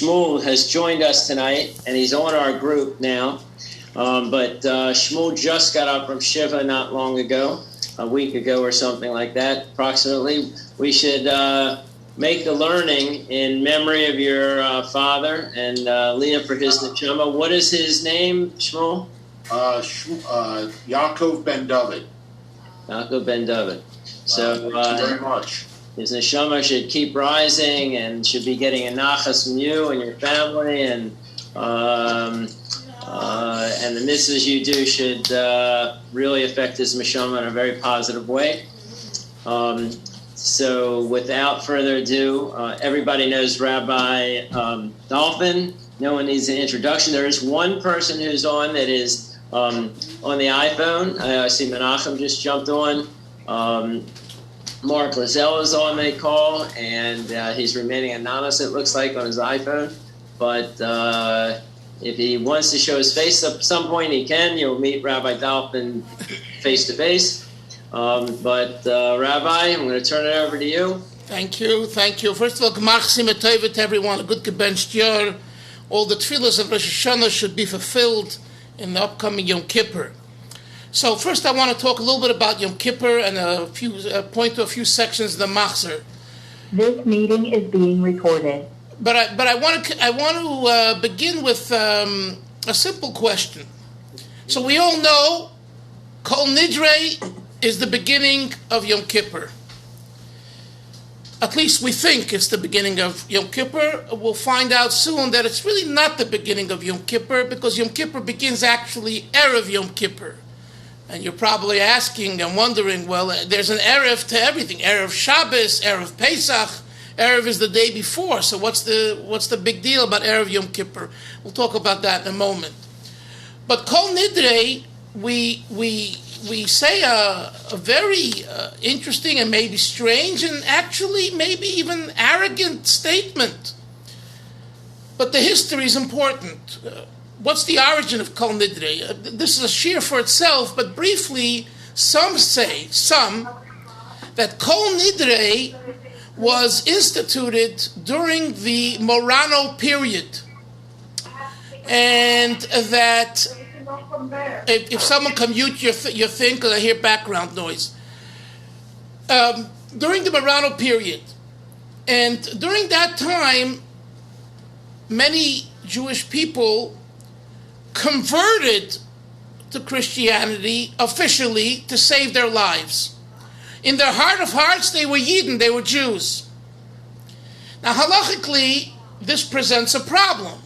Shmuel has joined us tonight, and he's on our group now. But Shmuel just got up from Shiva not long ago, a week ago or something like that, approximately. We should make the learning in memory of your father and Leah for his neshama. What is his name, Shmuel? Yaakov ben David. Yaakov ben David. So thank you very much. His neshama should keep rising and should be getting a nachas from you and your family, and the mitzvahs you do should really affect his neshama in a very positive way. So without further ado, everybody knows Rabbi Dolphin. No one needs an introduction. There is one person who's on that is on the iPhone. I see Menachem just jumped on. Mark Lozelle is on, they call, and he's remaining anonymous, it looks like, on his iPhone. But if he wants to show his face at some point, he can. You'll meet Rabbi Dolphin face-to-face. But Rabbi, I'm going to turn it over to you. Thank you. First of all, G'mar Chesima Tova to everyone, a good gebencht year. All the tefillas of Rosh Hashanah should be fulfilled in the upcoming Yom Kippur. So first I want to talk a little bit about Yom Kippur and point to a few sections of the Machzor. This meeting is being recorded. But I want to begin with a simple question. So we all know Kol Nidre is the beginning of Yom Kippur. At least we think it's the beginning of Yom Kippur. We'll find out soon that it's really not the beginning of Yom Kippur, because Yom Kippur begins actually Erev Yom Kippur. And you're probably asking and wondering, well, there's an Erev to everything. Erev Shabbos, Erev Pesach. Erev is the day before. So what's the big deal about Erev Yom Kippur? We'll talk about that in a moment. But Kol Nidre, we say a very interesting and maybe strange and actually maybe even arrogant statement. But the history is important. What's the origin of Kol Nidre? This is a shir for itself, but briefly, some say that Kol Nidre was instituted during the Morano period. And that, if someone can mute your thing, because I hear background noise. During the Morano period, and during that time, many Jewish people converted to Christianity officially to save their lives. In their heart of hearts, they were Yidden, they were Jews. Now, halachically, this presents a problem.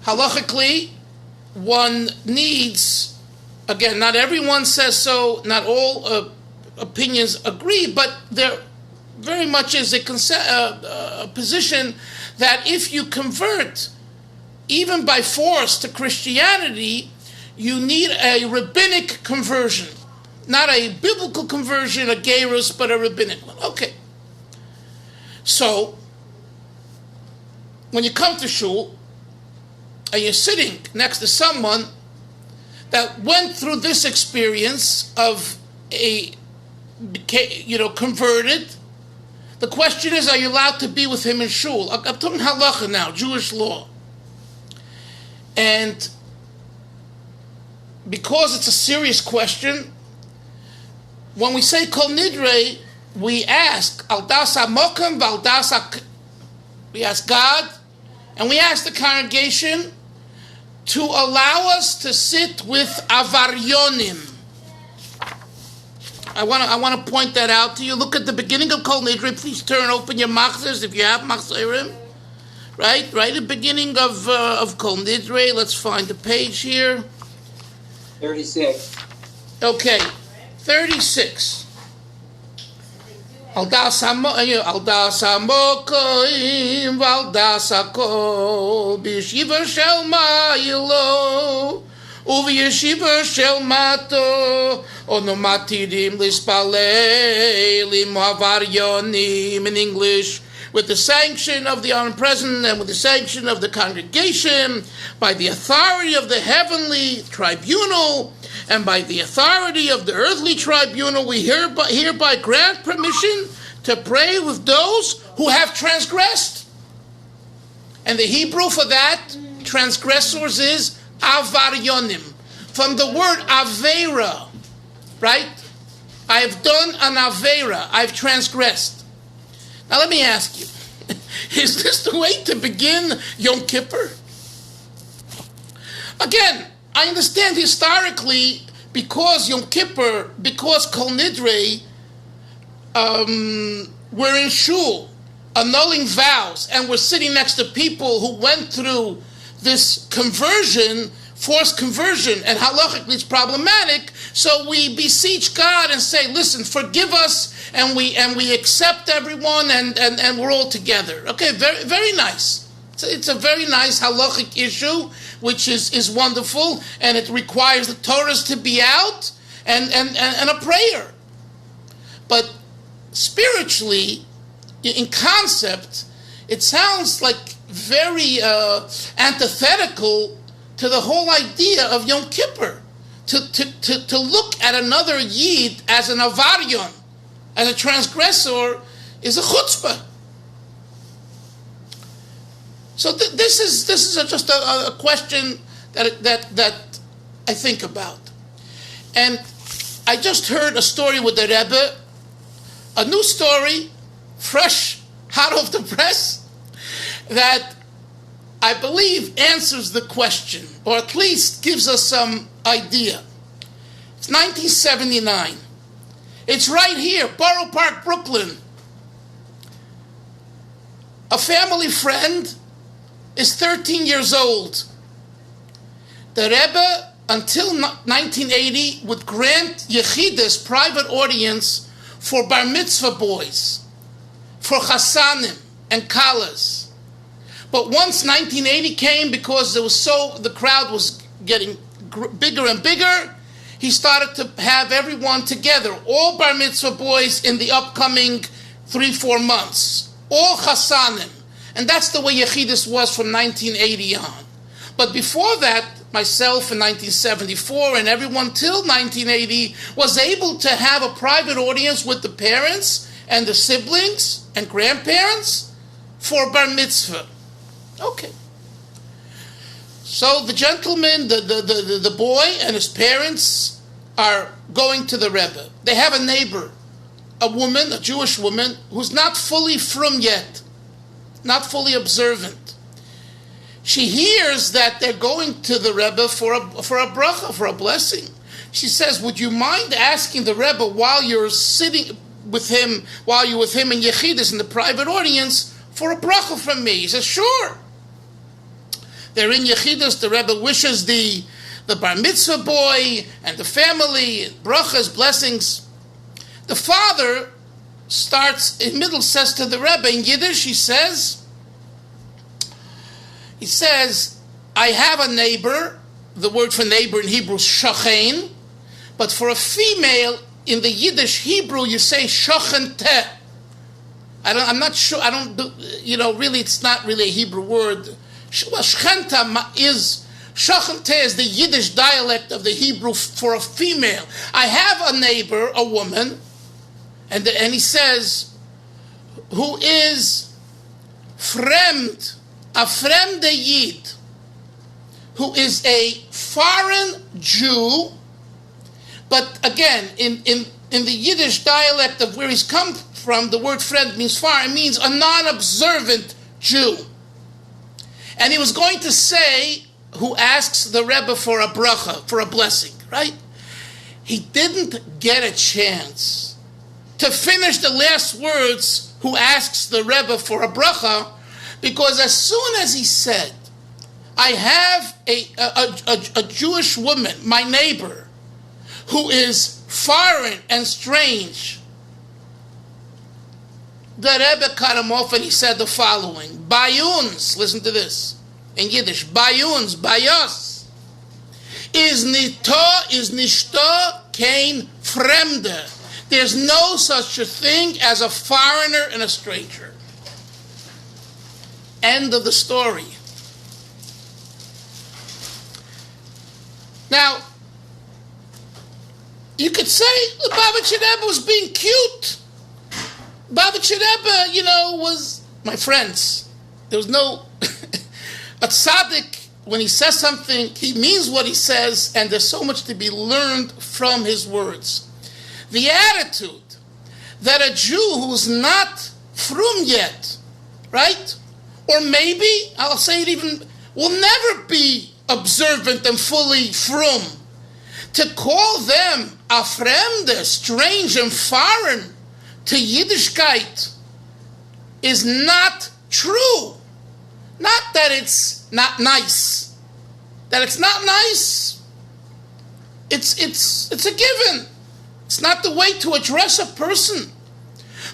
Halachically, one needs, again, not everyone says so, not all opinions agree, but there very much is a position that if you convert, even by force, to Christianity, you need a rabbinic conversion. Not a biblical conversion, a gerus, but a rabbinic one. Okay. So, when you come to shul, and you're sitting next to someone that went through this experience of converted, the question is, are you allowed to be with him in shul? I'm talking halacha now, Jewish law. And because it's a serious question, when we say Kol Nidre, we ask Al Das HaMokam V'Al Das we ask God, and we ask the congregation to allow us to sit with avaryonim. I want to point that out to you. Look at the beginning of Kol Nidre. Please open your Machzors if you have Machzorim. Right at the beginning of Kol Nidre. Let's find the page here. 36. Okay, 36. Al das hamokim v'al das hakol b'yeshiva shel ma'ilo u'v'yeshiva shel mato ono matirim lispalelim havaryonim, in English, with the sanction of the omnipresent and with the sanction of the congregation, by the authority of the heavenly tribunal and by the authority of the earthly tribunal, we hereby grant permission to pray with those who have transgressed. And the Hebrew for that, transgressors, is avaryonim. From the word avera, right? I have done an avera. I've transgressed. Now let me ask you, is this the way to begin Yom Kippur? Again, I understand historically, because Yom Kippur, because Kol Nidre, we're in shul, annulling vows, and we're sitting next to people who went through this conversion, forced conversion, and halachically it's problematic. So we beseech God and say, listen, forgive us, and we accept everyone, and we're all together. Okay, very, very nice. It's a very nice halachic issue, which is wonderful, and it requires the Torahs to be out and a prayer. But spiritually, in concept, it sounds like very antithetical to the whole idea of Yom Kippur. To look at another Yid as an avaryon, as a transgressor, is a chutzpah. So this is just a question that I think about. And I just heard a story with the Rebbe, a new story, fresh, hot off the press, that I believe answers the question, or at least gives us some idea. It's 1979. It's right here, Borough Park, Brooklyn. A family friend is 13 years old. The Rebbe, until 1980, would grant Yechidus private audience for bar mitzvah boys, for chasanim and kalas. But once 1980 came, because the crowd was getting bigger and bigger, he started to have everyone together, all bar mitzvah boys in the upcoming 3-4 months, all chasanim. And that's the way Yechidus was from 1980 on. But before that, myself in 1974 and everyone till 1980 was able to have a private audience with the parents and the siblings and grandparents for bar mitzvah. Okay. So the gentleman, the boy and his parents are going to the Rebbe. They have a neighbor, a woman, a Jewish woman, who's not fully frum yet, not fully observant. She hears that they're going to the Rebbe for a bracha, for a blessing. She says, would you mind asking the Rebbe while you're sitting with him, while you're with him in Yechidus in the private audience, for a bracha from me? He says, sure. They're in Yechidus, the Rebbe wishes the bar mitzvah boy and the family, brachas, blessings. The father starts, in middle, says to the Rebbe, in Yiddish, he says, I have a neighbor. The word for neighbor in Hebrew is shachein, but for a female, in the Yiddish Hebrew, you say shachenteh. I'm not sure, really, it's not really a Hebrew word. Shchenta is the Yiddish dialect of the Hebrew for a female. I have a neighbor, a woman, and he says, who is fremd, a fremde Yid, who is a foreign Jew, but again, in the Yiddish dialect of where he's come from, the word friend means foreign, means a non-observant Jew. And he was going to say, who asks the Rebbe for a bracha, for a blessing, right? He didn't get a chance to finish the last words, who asks the Rebbe for a bracha, because as soon as he said, I have a Jewish woman, my neighbor, who is foreign and strange, the Rebbe cut him off and he said the following, Bayuns, listen to this, in Yiddish, Bayuns, Bayos, is nishto kein fremde. There's no such a thing as a foreigner and a stranger. End of the story. Now, you could say the Babich Rebbe was being cute. Babich Rebbe, was my friends. There was no A tzaddik, when he says something, he means what he says, and there's so much to be learned from his words. The attitude that a Jew who's not frum yet, right? Or maybe, I'll say it even, will never be observant and fully frum. To call them a fremde, strange and foreign to Yiddishkeit is not true. Not that it's not nice. That it's not nice, it's a given. It's not the way to address a person.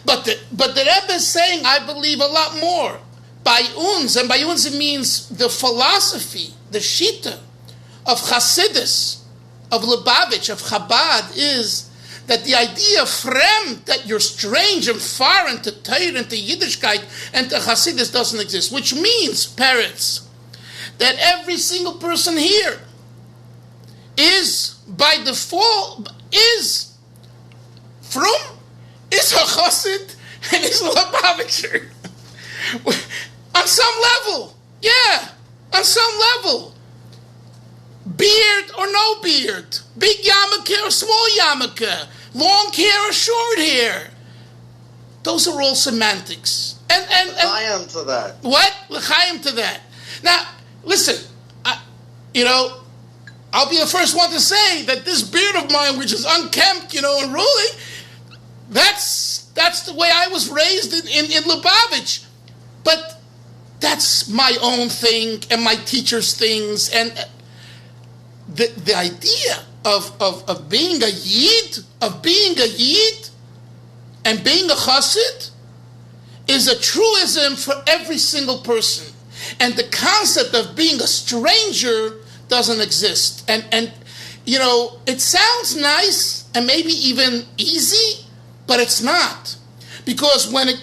But the Rebbe is saying, I believe, a lot more. By uns, and by uns it means the philosophy, the shita of Hasidis, of Lubavitch, of Chabad, is that the idea of fremd, that you're strange and foreign to Torah and to Yiddishkeit and to Hasidis, doesn't exist. Which means, parents, that every single person here is, by default, is frum, is a Chassid, and is a Lubavitcher. On some level, yeah, on some level. Beard or no beard, big yarmulke or small yarmulke, long hair or short hair. Those are all semantics. And L'chaim to that. What? L'chaim to that. Now, listen, I'll be the first one to say that this beard of mine, which is unkempt, and ruling, that's the way I was raised in Lubavitch. But that's my own thing and my teacher's things, and the idea of being a yid, and being a chassid is a truism for every single person. And the concept of being a stranger doesn't exist. And it sounds nice and maybe even easy, but it's not. Because when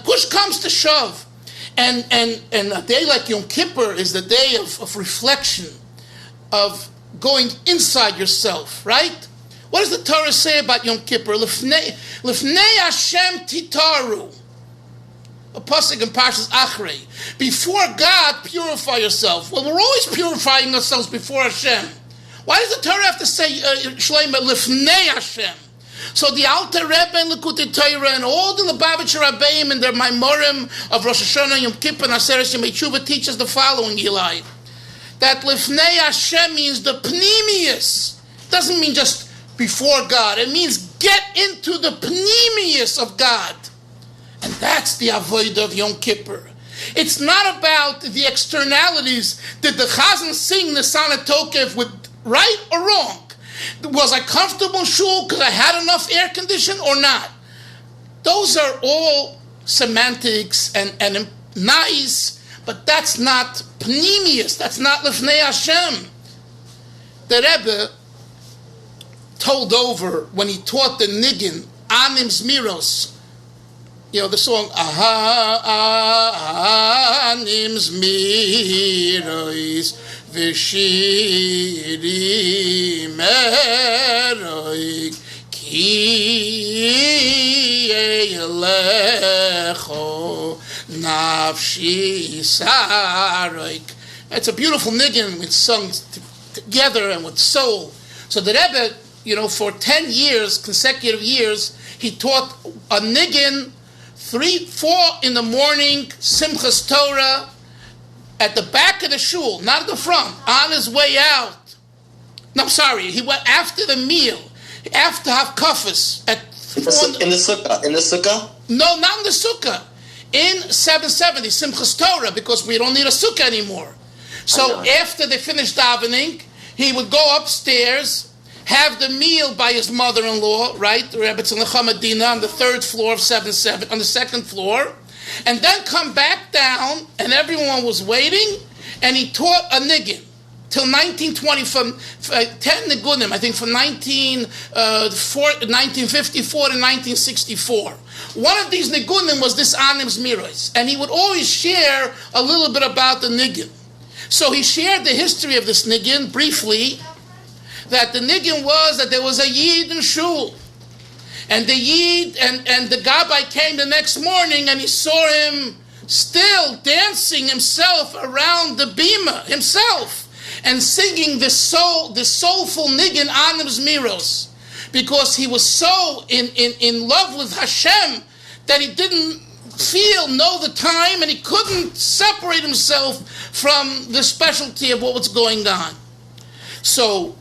push comes to shove, and a day like Yom Kippur is the day of reflection, of going inside yourself, right? What does the Torah say about Yom Kippur? Lifnei Hashem titaru. A pasuk in Parshas Achrei. Before God, purify yourself. Well, we're always purifying ourselves before Hashem. Why does the Torah have to say Shleima Lifnei Hashem? So the Alter Rebbe and Likutei Torah and all the Lubavitcher Rabbeim and their Maimorim of Rosh Hashanah, Yom Kippur, and Aseret Yemei Tshuva teach us the following, Eli. That Lifnei Hashem means the pnimius. Doesn't mean just before God. It means get into the pnimius of God. And that's the avodah of Yom Kippur. It's not about the externalities. Did the Chazan sing the Sana Tokev with right or wrong? Was I comfortable in shul because I had enough air condition or not? Those are all semantics and nice, but that's not pnimius. That's not Lifnei Hashem. The Rebbe told over when he taught the niggin, Anim Zmiros, the song, Anim Zmiros, V'shiri meroik, Ki elecho, Nafshi saroik. It's a beautiful niggin. It's sung together and with soul. So the Rebbe, for 10 years, consecutive years, he taught a niggin 3-4 in the morning, Simchas Torah, at the back of the shul, not at the front, on his way out. No, I'm sorry, he went after the meal, after Havkafas, at in the sukkah? No, not in the sukkah. In 770, Simchas Torah, because we don't need a sukkah anymore. So after they finished davening, he would go upstairs, have the meal by his mother-in-law, right? Rebbe Tzemach on the 3rd floor of 7-7, on the 2nd floor, and then come back down, and everyone was waiting, and he taught a niggin till 1920, from 10 nigunim, I think from 1954 to 1964. One of these nigunim was this Anim Zmiros, and he would always share a little bit about the niggin. So he shared the history of this niggin briefly, that the niggin was that there was a yid in shul, and the yid and the gabbai came the next morning and he saw him still dancing himself around the bima himself and singing the soulful niggin Anim Zmiros, because he was so in love with Hashem that he didn't know the time, and he couldn't separate himself from the specialty of what was going on. So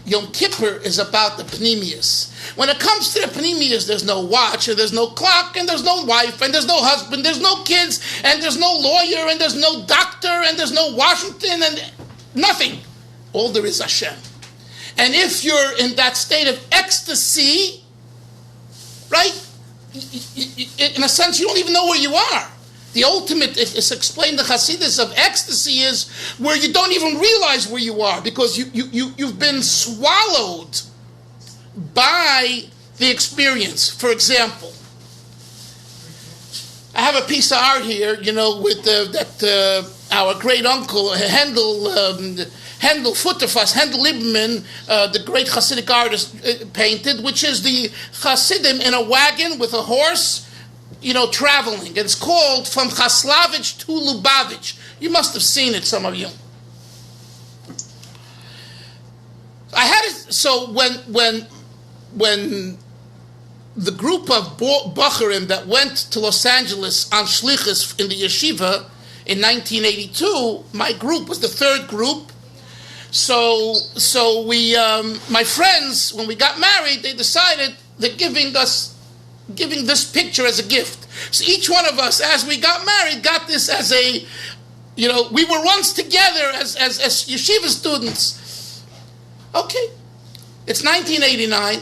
Yom Kippur is about the Pnimius. When it comes to the Pnimius, there's no watch, and there's no clock, and there's no wife, and there's no husband, there's no kids, and there's no lawyer, and there's no doctor, and there's no Washington, and nothing. All there is Hashem. And if you're in that state of ecstasy, right, in a sense, you don't even know where you are. The ultimate, it's explained, the Hasidis of Ecstasy is where you don't even realize where you are, because you've been swallowed by the experience. For example, I have a piece of art here, with our great uncle Handel Futterfass, Handel Lieberman, the great Hasidic artist, painted, which is the Hasidim in a wagon with a horse, traveling. It's called From Chaslavich to Lubavitch. You must have seen it, some of you. I had it, so when the group of Bachurim that went to Los Angeles on Shlichus in the yeshiva in 1982, my group was the third group. So we, my friends, when we got married, they decided they're giving this picture as a gift. So each one of us, as we got married, got this as a, we were once together as yeshiva students. Okay, it's 1989.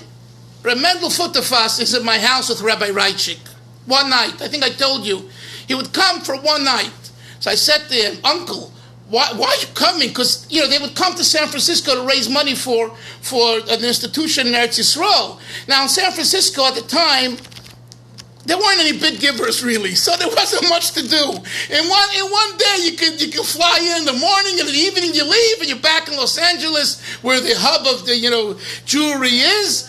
Reb Mendel Futterfass is at my house with Rabbi Reichik. One night, I think I told you, he would come for one night. So I said to him, Uncle, why are you coming? Because, they would come to San Francisco to raise money for an institution in Eretz Yisrael. Now, in San Francisco at the time, there weren't any big givers, really, so there wasn't much to do. In one day, you can fly in the morning, and in the evening you leave, and you're back in Los Angeles, where the hub of the, jewelry is,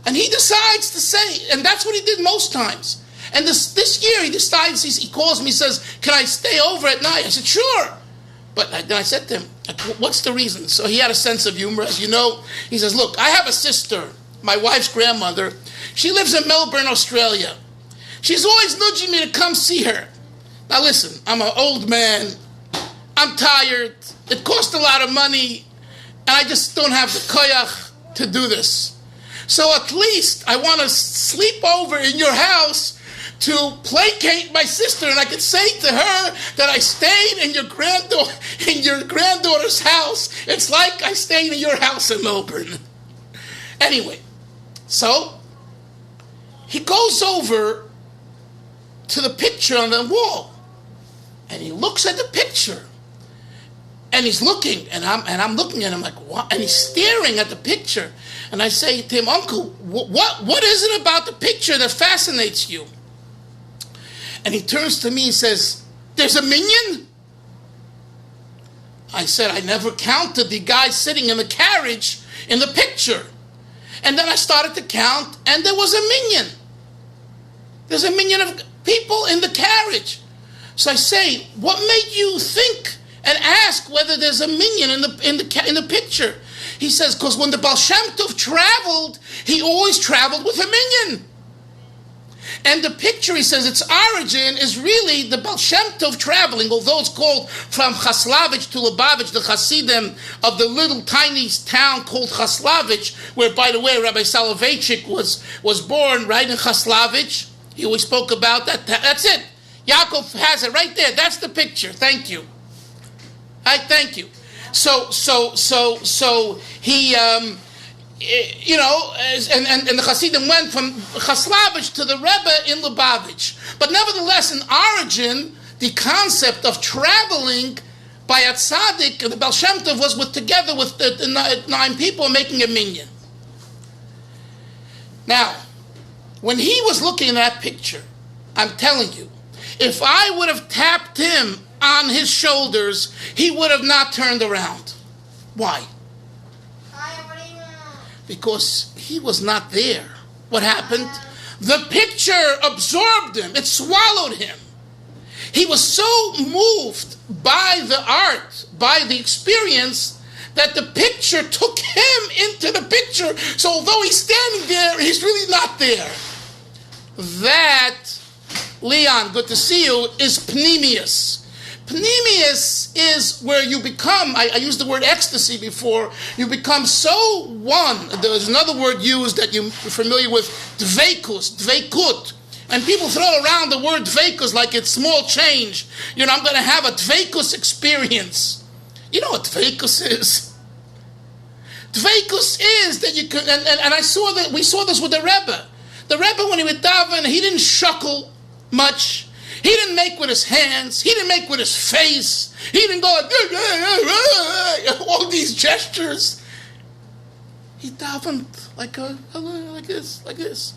and he decides to say, and that's what he did most times. And this year, he decides, he calls me, he says, can I stay over at night? I said, sure. But then I said to him, what's the reason? So he had a sense of humor, as you know. He says, look, I have a sister, my wife's grandmother. She lives in Melbourne, Australia. She's always nudging me to come see her. Now listen, I'm an old man. I'm tired. It costs a lot of money. And I just don't have the koyach to do this. So at least I want to sleep over in your house to placate my sister, and I could say to her that I stayed in your granddaughter's house. It's like I stayed in your house in Melbourne. Anyway, so he goes over to the picture on the wall, and he looks at the picture, and he's looking, and I'm looking at him like, what? And he's staring at the picture, and I say to him, Uncle, what is it about the picture that fascinates you? And he turns to me and says, there's a minion? I said, I never counted the guy sitting in the carriage in the picture. And then I started to count, and there was a minion. There's a minion of people in the carriage. So I say, what made you think and ask whether there's a minion in the picture? He says, because when the Baal Shem Tov traveled, he always traveled with a minion. And the picture, he says, its origin is really the Baal Shem Tov traveling, although it's called From Chaslavich to Lubavitch, the Hasidim of the little tiny town called Chaslavich, where, by the way, Rabbi Soloveitchik was born right in Chaslavich. He always spoke about that. That's it. Yaakov has it right there. That's the picture. Thank you. Thank you. So he... and the Hasidim went from Chaslavich to the Rebbe in Lubavitch. But nevertheless, in origin, the concept of traveling by a tzaddik, the Baal Shem Tov was together with the 9 people making a minyan. Now, when he was looking at that picture, I'm telling you, if I would have tapped him on his shoulders, he would have not turned around. Why? Because he was not there. What happened? The picture absorbed him. It swallowed him. He was so moved by the art, by the experience, that the picture took him into the picture. So although he's standing there, he's really not there. That, Leon, good to see you, is Pneumius. Pneumius is where you become, I used the word ecstasy before, you become so one. There's another word used that you're familiar with, dveikus, dveikut. And people throw around the word dveikus like it's small change. You know, I'm going to have a dveikus experience. You know what dveikus is? Dveikus is that you can, and I saw that, we saw this with the Rebbe. The Rebbe, when he would daven, he didn't shuckle much. He didn't make with his hands. He didn't make with his face. He didn't go like, all these gestures. He davened like this.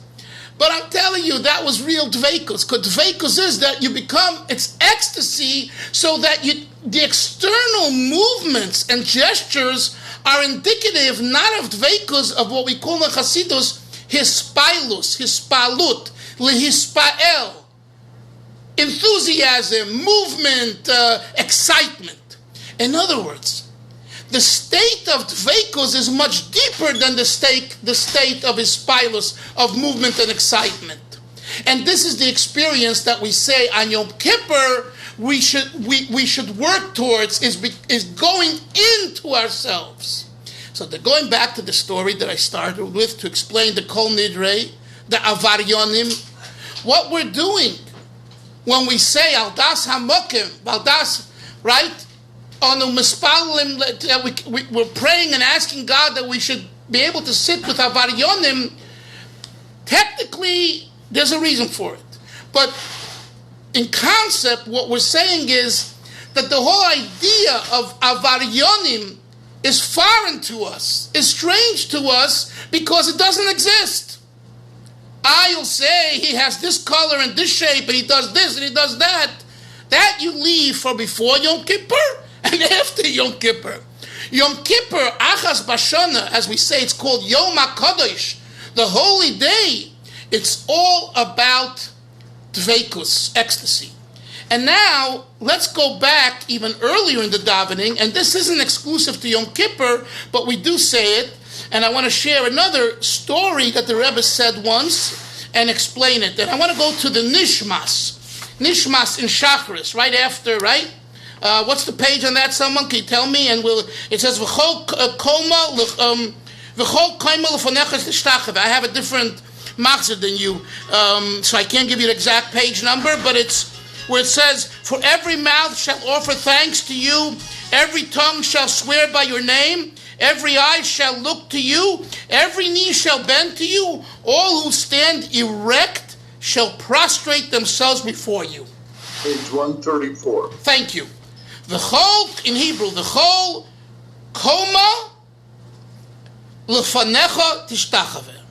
But I'm telling you, that was real dveikus. Because dveikus is that you become, it's ecstasy, so that the external movements and gestures are indicative not of dveikus, of what we call in Hasidus, hispilus, hispalut, lehispael. Enthusiasm, movement, excitement. In other words, the state of dveikus is much deeper than the state of hispilus, of movement and excitement. And this is the experience that we say on Yom Kippur we should work towards, is going into ourselves. So they're going back to the story that I started with to explain the Kol Nidre, the Avaryonim. What we're doing when we say Al Das Hamokim, Al Das, right? On the Mispalim, we're praying and asking God that we should be able to sit with Avaryonim. Technically, there's a reason for it. But in concept, what we're saying is that the whole idea of Avaryonim is foreign to us, is strange to us, because it doesn't exist. I'll say he has this color and this shape, and he does this and he does that. That you leave for before Yom Kippur and after Yom Kippur. Yom Kippur, Achas Bashana, as we say, it's called Yom HaKadosh, the holy day. It's all about dveikus, ecstasy. And now, let's go back even earlier in the davening, and this isn't exclusive to Yom Kippur, but we do say it. And I want to share another story that the Rebbe said once and explain it. And I want to go to the Nishmas. Nishmas in Shachris, right after, right? What's the page on that? Someone can you tell me? And it says, V'chol koma lefonechas l'shtachave. I have a different Machzor than you, so I can't give you the exact page number, but it's where it says, for every mouth shall offer thanks to you, every tongue shall swear by your name, every eye shall look to you, every knee shall bend to you, all who stand erect shall prostrate themselves before you. Page 134. Thank you. The whole, in Hebrew, the whole koma lefanecha tishtachave.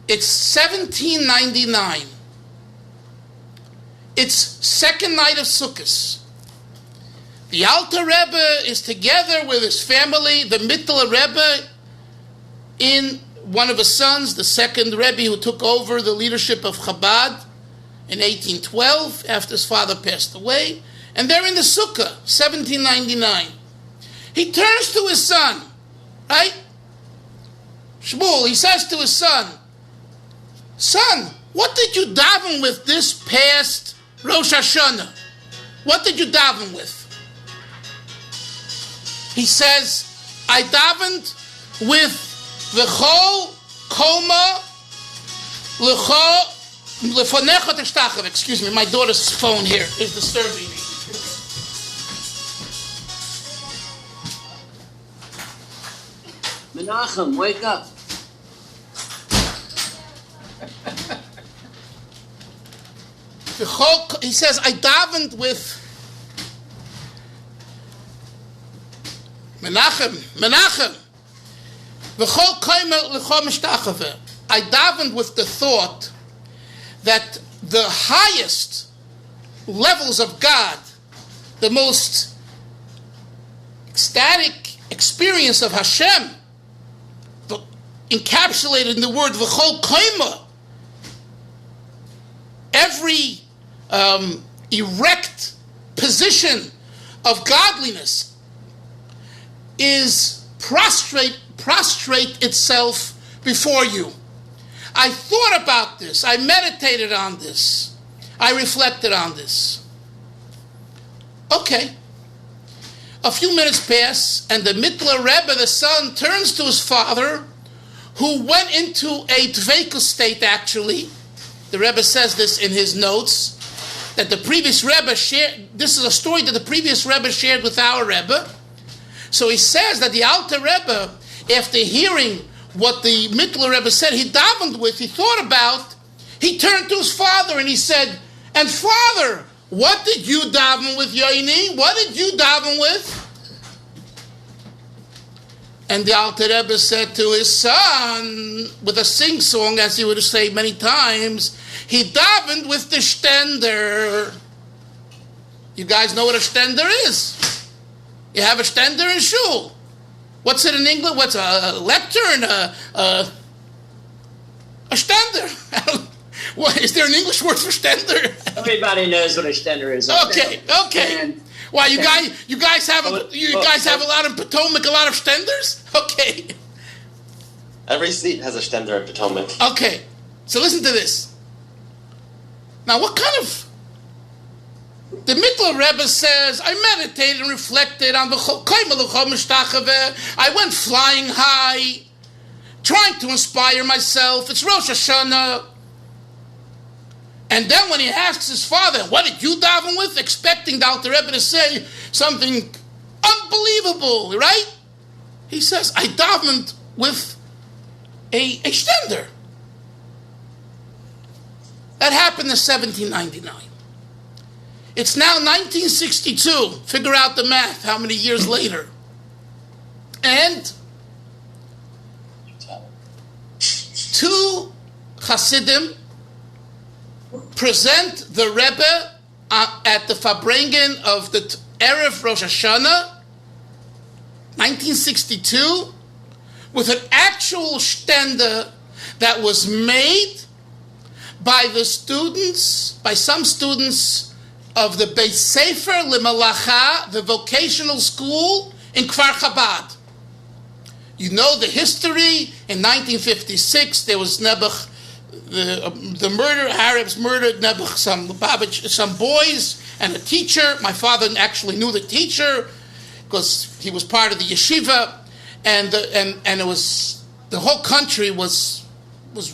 It's 1799. It's second night of Sukkot. The Alter Rebbe is together with his family, the Mittler Rebbe, in one of his sons, the second Rebbe who took over the leadership of Chabad in 1812 after his father passed away. And they're in the Sukkah, 1799. He turns to his son, right? Shmuel, he says to his son, son, what did you daven with this past Rosh Hashanah? What did you daven with? He says, I davened with V'chol koma lefonecha tishtachave. Excuse me, my daughter's phone here is disturbing me. Menachem, wake up. He says, I davened with Menachem. I davened with the thought that the highest levels of God, the most ecstatic experience of Hashem, encapsulated in the word V'chol Kaima, every erect position of godliness is prostrate itself before you. I thought about this. I meditated on this. I reflected on this. Okay. A few minutes pass, and the Mittler Rebbe, the son, turns to his father, who went into a dveikus state, actually. The Rebbe says this in his notes, that the previous Rebbe shared, this is a story that the previous Rebbe shared with our Rebbe. So he says that the Alter Rebbe, after hearing what the Mittler Rebbe said, he davened with, he thought about, he turned to his father and he said, "And father, what did you daven with, Yoini? What did you daven with?" And the Alter Rebbe said to his son, with a sing-song, as he would say many times, he davened with the stender. You guys know what a stender is? You have a stender in shul. What's it in English? What's a lectern? A stender. What, is there an English word for stender? Everybody knows what a stender is. Okay. Why you guys have a lot of Potomac, a lot of stenders? Okay. Every seat has a stender at Potomac. Okay. So listen to this. Now, what kind of... The Mittler Rebbe says, I meditated and reflected on the... I went flying high, trying to inspire myself. It's Rosh Hashanah. And then when he asks his father, what did you daven with? Expecting the Alter Rebbe to say something unbelievable, right? He says, I davened with a stender. That happened in 1799. It's now 1962. Figure out the math, how many years later. And two Hasidim present the Rebbe at the Farbrengen of the Erev Rosh Hashanah, 1962, with an actual stender that was made by the students, by some students of the Beit Sefer Lemalacha, the vocational school in Kfar Chabad. You know the history. In 1956, there was Nebuch, the murder, Arabs murdered Nebuch, some boys and a teacher. My father actually knew the teacher because he was part of the yeshiva, and it was, the whole country was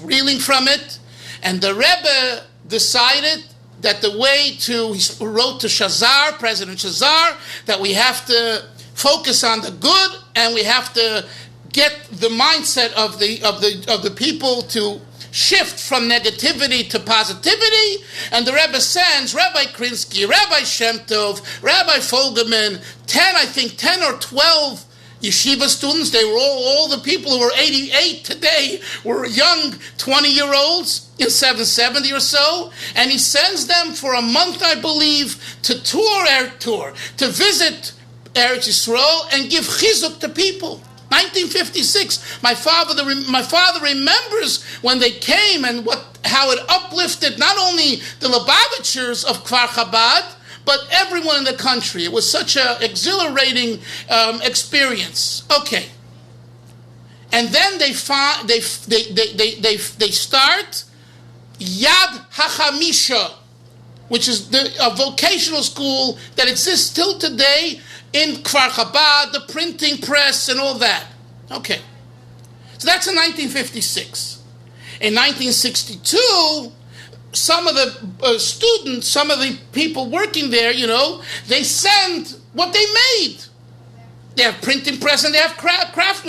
reeling from it, and the Rebbe decided that the way to, he wrote to Shazar, President Shazar, that we have to focus on the good and we have to get the mindset of the people to shift from negativity to positivity. And the Rebbe sends Rabbi Krinsky, Rabbi Shem Tov, Rabbi Fogelman, 10 or 12 yeshiva students. They were all the people who were 88 today were young 20-year-olds in 770 or so. And he sends them for a month, I believe, to tour, to visit Eretz Yisrael and give chizuk to people. 1956. My father remembers when they came and how it uplifted not only the Lubavitchers of Kfar Chabad, but everyone in the country. It was such an exhilarating experience. Okay, and then they start Yad HaChamisha, which is a vocational school that exists till today in Kfar Chabad, the printing press and all that. Okay, so that's in 1956. In 1962. Some of the students, some of the people working there, they send what they made. They have printing press and they have crafts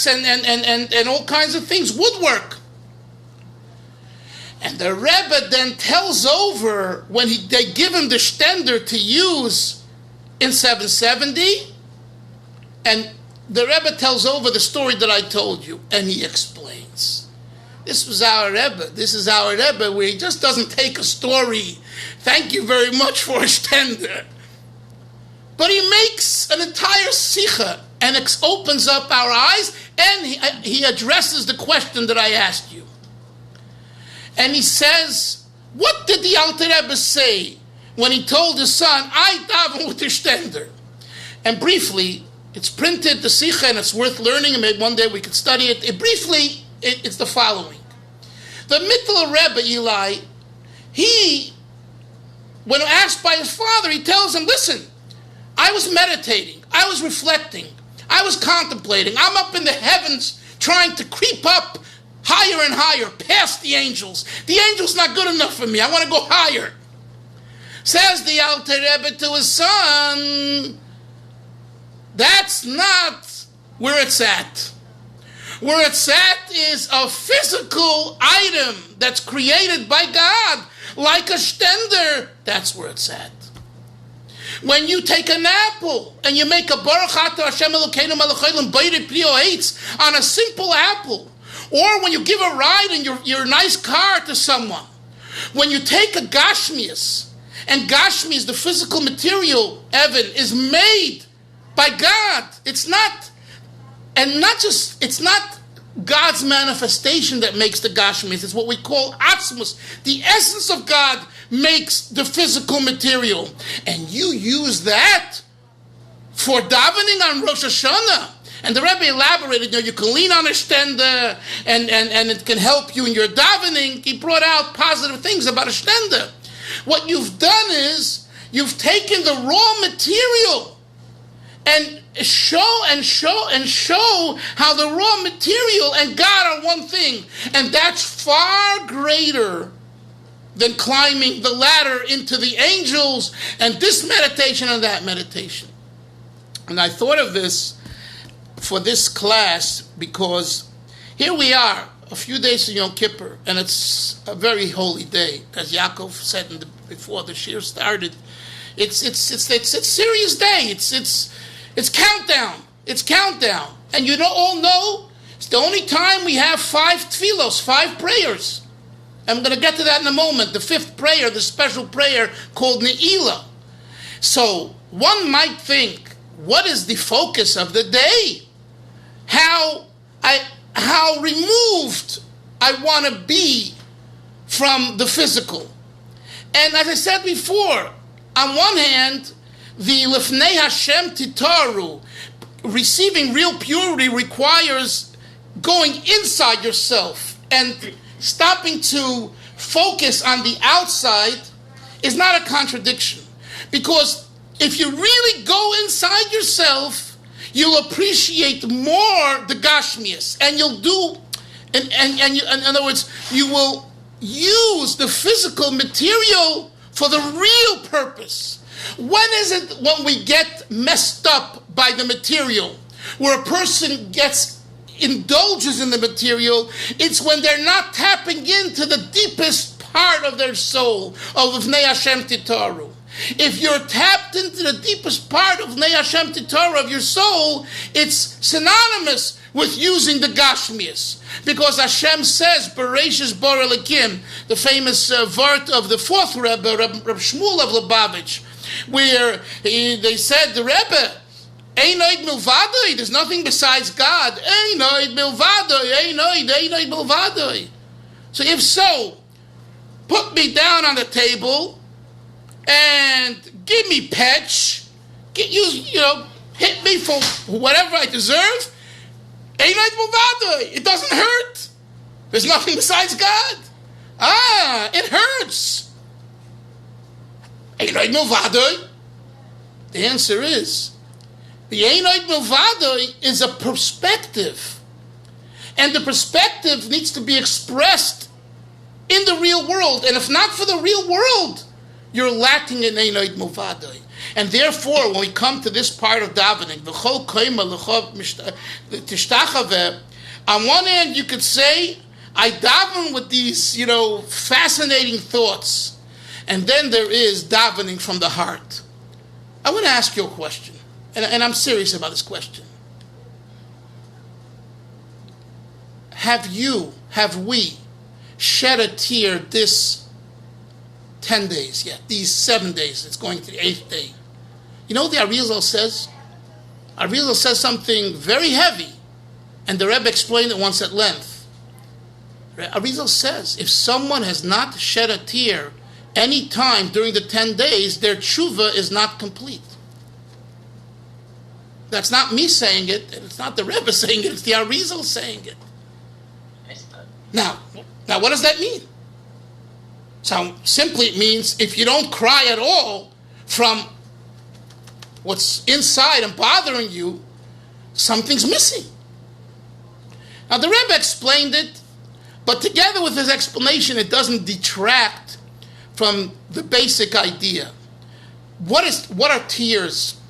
and all kinds of things, woodwork. And the Rebbe then tells over, when they give him the stender to use in 770, and the Rebbe tells over the story that I told you, and he explains. This is our Rebbe, where he just doesn't take a story. Thank you very much for a stender. But he makes an entire sicha and opens up our eyes, and he addresses the question that I asked you. And he says, what did the Alter Rebbe say when he told his son, I daven with the Stender? And briefly, it's printed, the Sikha, and it's worth learning, and maybe one day we could study it. It's the following. The Mittler Rebbe, Eli, when asked by his father, he tells him, listen, I was meditating, I was reflecting, I was contemplating, I'm up in the heavens trying to creep up higher and higher, past the angels. The angels not good enough for me, I want to go higher. Says the Alter Rebbe to his son, that's not where it's at. Where it's at is a physical item that's created by God, like a stender. That's where it's at. When you take an apple and you make a Baruch Atah Hashem Elokeinu Melech Haolam Bayre Pri Ha'etz on a simple apple, or when you give a ride in your nice car to someone, when you take a Gashmias, and Gashmias, the physical material, Evan, is made by God. It's not God's manifestation that makes the Gashmis. It's what we call Atzmus. The essence of God makes the physical material. And you use that for davening on Rosh Hashanah. And the Rebbe elaborated, you can lean on a stender and it can help you in your davening. He brought out positive things about a stender. What you've done is, you've taken the raw material and show how the raw material and God are one thing. And that's far greater than climbing the ladder into the angels and this meditation and that meditation. And I thought of this for this class because here we are, a few days to Yom Kippur, and it's a very holy day, as Yaakov said before the shir started. It's a serious day. It's countdown. It's countdown. And you all know, it's the only time we have 5 tefillos, 5 prayers. I'm going to get to that in a moment. The 5th prayer, the special prayer called Neila. So one might think, what is the focus of the day? How removed I want to be from the physical. And as I said before, on one hand, the Lifnei Hashem Titaru, receiving real purity, requires going inside yourself and stopping to focus on the outside is not a contradiction. Because if you really go inside yourself, you'll appreciate more the Gashmias, and you'll do, in other words, you will use the physical material for the real purpose. When is it when we get messed up by the material, where a person indulges in the material? It's when they're not tapping into the deepest part of their soul, of V'nei Hashem Titaru. If you're tapped into the deepest part of V'nei Hashem Titaru of your soul, it's synonymous with using the Gashmias. Because Hashem says, Bereshis Bar Elikim, the famous vart of the 4th Rebbe, Reb Shmuel of Lubavitch, where they said, the Rebbe, Einoid Milvadoi, there's nothing besides God. Einoid Milvadoi, Einoid Milvadoi. So if so, put me down on the table and give me petch, hit me for whatever I deserve. Einoid Milvadoi, it doesn't hurt. There's nothing besides God. It hurts. Einoid Milvadoi? The answer is, the Einoid Milvadoi is a perspective. And the perspective needs to be expressed in the real world. And if not for the real world, you're lacking in Einoid Milvadoi. And therefore, when we come to this part of davening, on one hand, you could say, I daven with these, fascinating thoughts. And then there is davening from the heart. I want to ask you a question, and I'm serious about this question. Have we shed a tear this 10 days yet? These 7 days, it's going to the 8th day. You know what the Arizal says? Arizal says something very heavy, and the Rebbe explained it once at length. Arizal says, if someone has not shed a tear any time during the 10 days, their tshuva is not complete. That's not me saying it, and it's not the Rebbe saying it, it's the Arizal saying it. Now, what does that mean? So simply it means if you don't cry at all from what's inside and bothering you, something's missing. Now the Rebbe explained it, but together with his explanation, it doesn't detract from the basic idea. What are tears?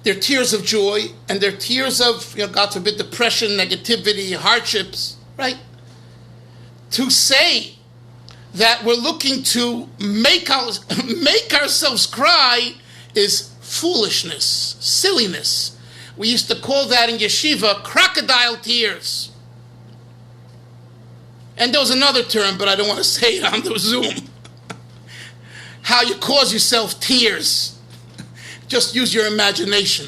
They're tears of joy, and they're tears of, God forbid, depression, negativity, hardships, right? To say that we're looking to make ourselves cry is foolishness, silliness. We used to call that in yeshiva crocodile tears. And there was another term, but I don't want to say it on the Zoom. How you cause yourself tears. Just use your imagination.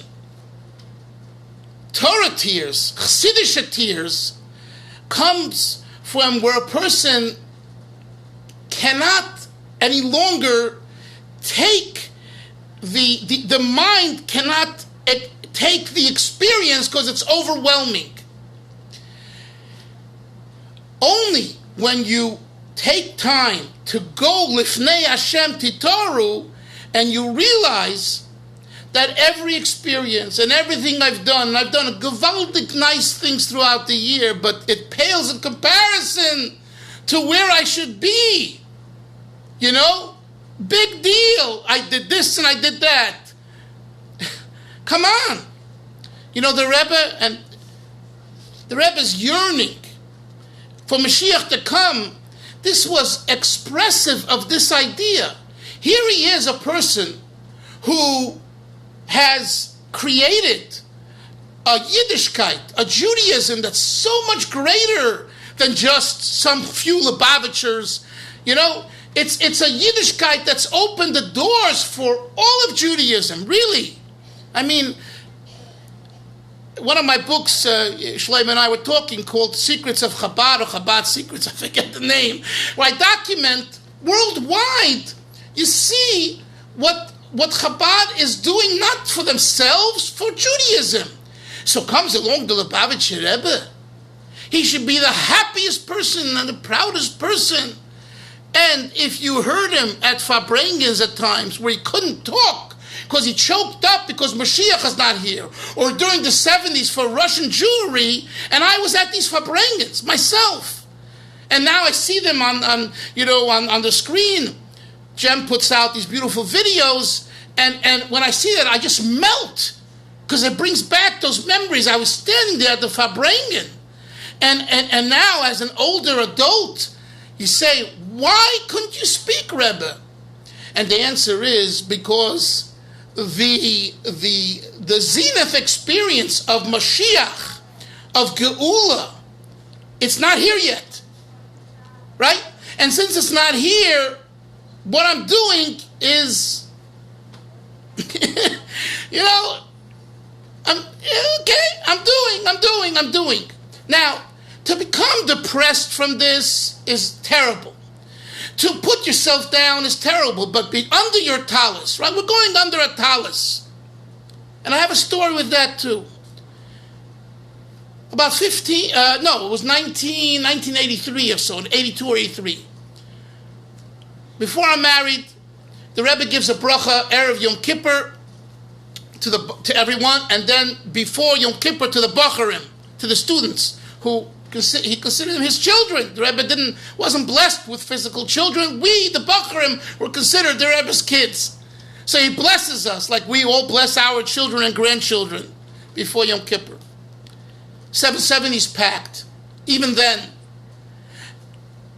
Torah tears, Hasidis tears, comes from where a person cannot any longer take the mind cannot take the experience because it's overwhelming. Only when you take time to go lifnei Hashem titoru and you realize that every experience and everything I've done a gewaldig nice things throughout the year, but it pales in comparison to where I should be. Big deal. I did this and I did that. Come on. The Rebbe's yearning for Mashiach to come, this was expressive of this idea. Here he is, a person who has created a Yiddishkeit, a Judaism that's so much greater than just some few Lubavitchers. It's a Yiddishkeit that's opened the doors for all of Judaism, really. I mean, one of my books, Shlomo and I were talking, called Secrets of Chabad, or Chabad Secrets, I forget the name, where I document worldwide, you see what Chabad is doing, not for themselves, for Judaism. So comes along the Lubavitcher Rebbe. He should be the happiest person and the proudest person. And if you heard him at Farbrengens at times where he couldn't talk because he choked up because Mashiach is not here, or during the 70s for Russian Jewry, and I was at these Farbrengens myself. And now I see them on the screen. Jem puts out these beautiful videos, and when I see that, I just melt because it brings back those memories. I was standing there at the Farbrengen, and now as an older adult, you say, why couldn't you speak, Rebbe? And the answer is because the zenith experience of Mashiach, of Geula, it's not here yet, right? And since it's not here, what I'm doing is, I'm doing. Now, to become depressed from this is terrible. To put yourself down is terrible, but be under your talus, right? We're going under a talus. And I have a story with that too. About 1983 or so, 82 or 83. Before I'm married, the Rebbe gives a bracha, Erev Yom Kippur, to everyone, and then before Yom Kippur to the Bacharim, to the students who he considered them his children. The Rebbe wasn't blessed with physical children. We, the Bacharim, were considered the Rebbe's kids. So he blesses us like we all bless our children and grandchildren before Yom Kippur. 770's packed. Even then.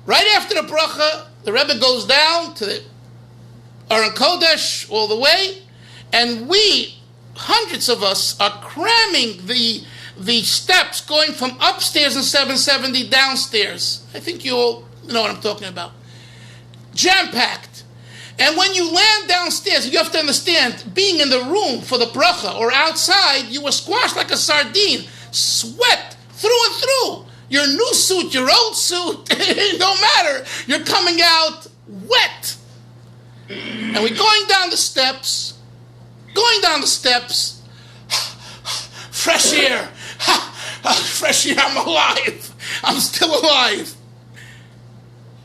Right after the bracha, the Rebbe goes down to the Aron Kodesh all the way, and we, hundreds of us, are cramming the steps going from upstairs in 770 downstairs. I think you all know what I'm talking about. Jam-packed. And when you land downstairs, you have to understand, being in the room for the bracha or outside, you were squashed like a sardine. Sweat through and through. your new suit, your old suit, it don't matter. You're coming out wet. And we're going down the steps, fresh air, fresh air, I'm alive. I'm still alive.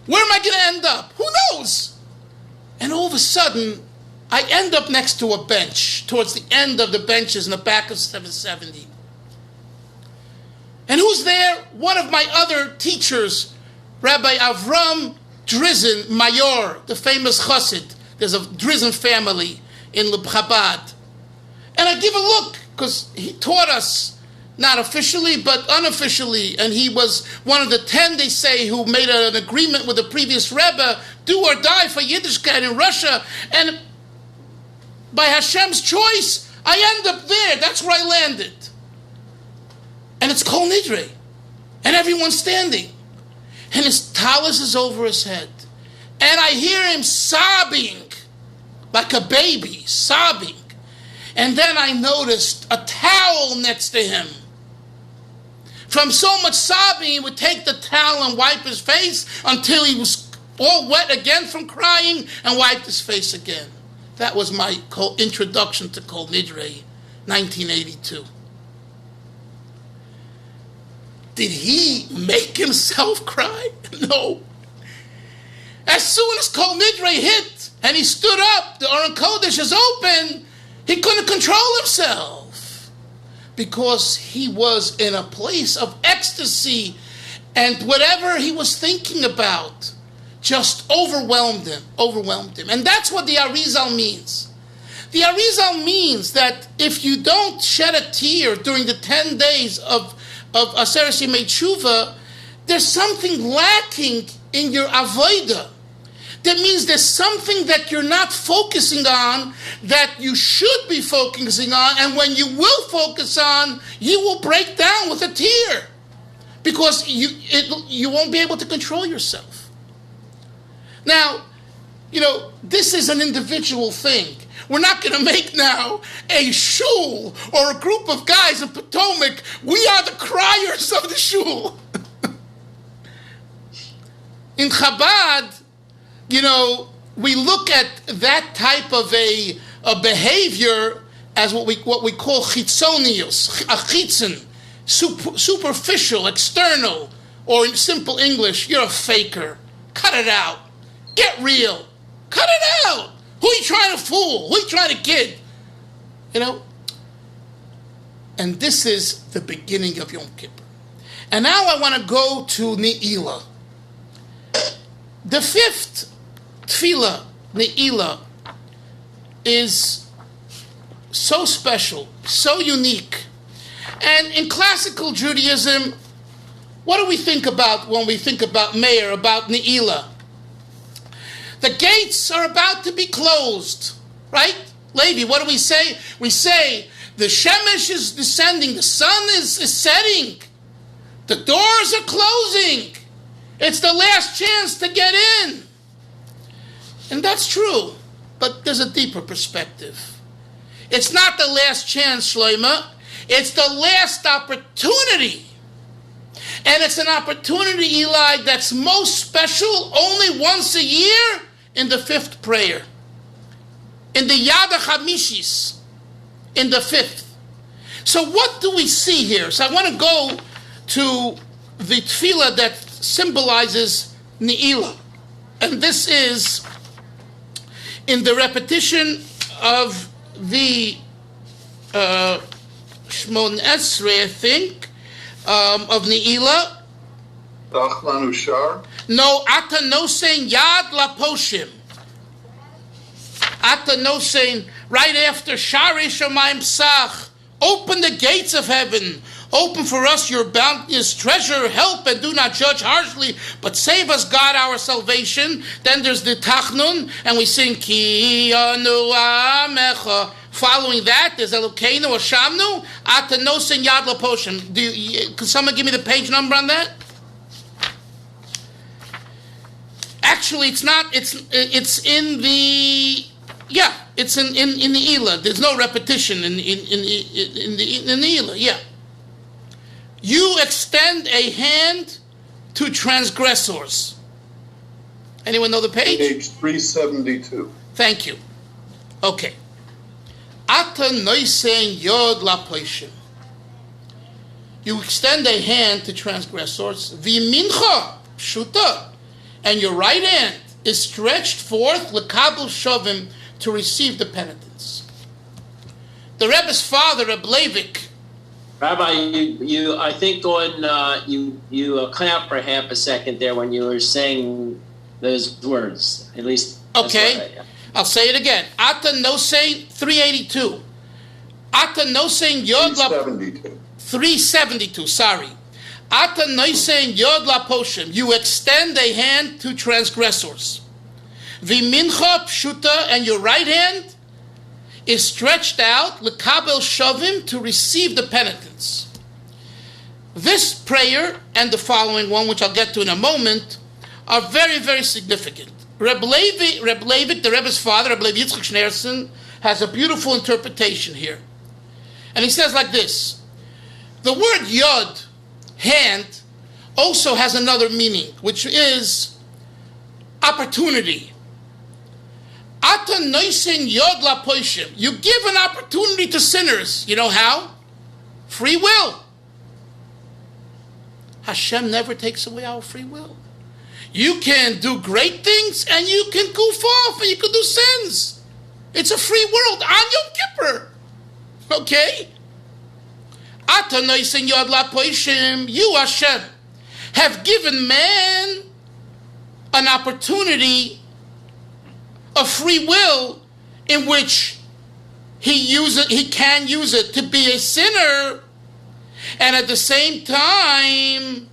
Where am I going to end up? Who knows? And all of a sudden, I end up next to a bench, towards the end of the benches in the back of 770. And who's there? One of my other teachers, Rabbi Avram Drizin Mayor, the famous Chassid. There's a Drizin family in Chabad. And I give a look, because he taught us, not officially, but unofficially, and he was one of the 10, they say, who made an agreement with the previous Rebbe, do or die for Yiddishkeit in Russia, and by Hashem's choice, I end up there. That's where I landed. And it's Kol Nidre, and everyone's standing, and his talus is over his head, and I hear him sobbing, like a baby, sobbing, and then I noticed a towel next to him. From so much sobbing, he would take the towel and wipe his face until he was all wet again from crying and wiped his face again. That was my introduction to Kol Nidre, 1982. Did he make himself cry? No. As soon as Kol Nidre hit and he stood up, the Aron Kodesh is open, he couldn't control himself. Because he was in a place of ecstasy, and whatever he was thinking about just overwhelmed him. And that's what the Arizal means. The Arizal means that if you don't shed a tear during the 10 days of Aseret Yemei Tshuva, there's something lacking in your avodah. That means there's something that you're not focusing on that you should be focusing on, and when you will focus on, you will break down with a tear because you won't be able to control yourself. Now, this is an individual thing. We're not going to make now a shul or a group of guys in Potomac. We are the criers of the shul. In Chabad, we look at that type of a behavior as what we call chitzonius, a chitzon, superficial, external, or in simple English, you're a faker. Cut it out. Get real. Cut it out. Who are you trying to fool? Who are you trying to kid? And this is the beginning of Yom Kippur. And now I want to go to Neila. The fifth tefillah, Neila, is so special, so unique. And in classical Judaism, what do we think about when we think about Meir, about Neila? The gates are about to be closed, right? Levi, what do we say? We say the Shemesh is descending, the sun is setting, the doors are closing. It's the last chance to get in. And that's true, but there's a deeper perspective. It's not the last chance, Shloima. It's the last opportunity. And it's an opportunity, Eli, that's most special only once a year in the fifth prayer. In the Yad HaChamishis, in the fifth. So what do we see here? So I want to go to the tefillah that symbolizes Neila. And this is in the repetition of the Shmon Esrei, I think, of Neila. Tachlanu Shar. No, Ata Nosein Yad Laposhim. Ata Nosein, right after Shari Shamayim Psach. Open the gates of heaven. Open for us your bounteous treasure, help, and do not judge harshly, but save us, God, our salvation. Then there's the Tachnun, and we sing Ki Anu Amecha. Following that, there's Elokeinu or Shamnu, Ata Nosen Yad Laposhim. Can someone give me the page number on that? Actually, it's not. It's in the. Yeah, it's in the Neila. There's no repetition in the Neila. Yeah. you extend a hand to transgressors. Anyone know the page? Page 372. Thank you. Okay. Ata noisen yod lapoishim. You extend a hand to transgressors. V'mincha pshuta, and your right hand is stretched forth lekabel shovim, to receive the penitence. The Rebbe's father, Reb Leivik. Rabbi, you I think on you clapped for half a second there when you were saying those words. At least. Okay. I'll say it again. Ata nosein 382. Ata nosein yod la 372. 372. Sorry. Ata nosein yod la poshim. You extend a hand to transgressors. V'mincha pshuta, and your right hand is stretched out lekabel shovim, to receive the penitence. This prayer and the following one, which I'll get to in a moment, are very, very significant. Reb Leivik, the Rebbe's father, Reb Levi Yitzchak Schneerson, has a beautiful interpretation here. And he says like this: the word yod, hand, also has another meaning, which is opportunity. Ata noisen yod lapoishim. You give an opportunity to sinners. You know how? Free will. Hashem never takes away our free will. You can do great things and you can goof off and you can do sins. It's a free world on Yom Kippur. Okay? Ata noisen yod lapoishim. You, Hashem, have given man an opportunity of free will in which he can use it to be a sinner, and at the same time,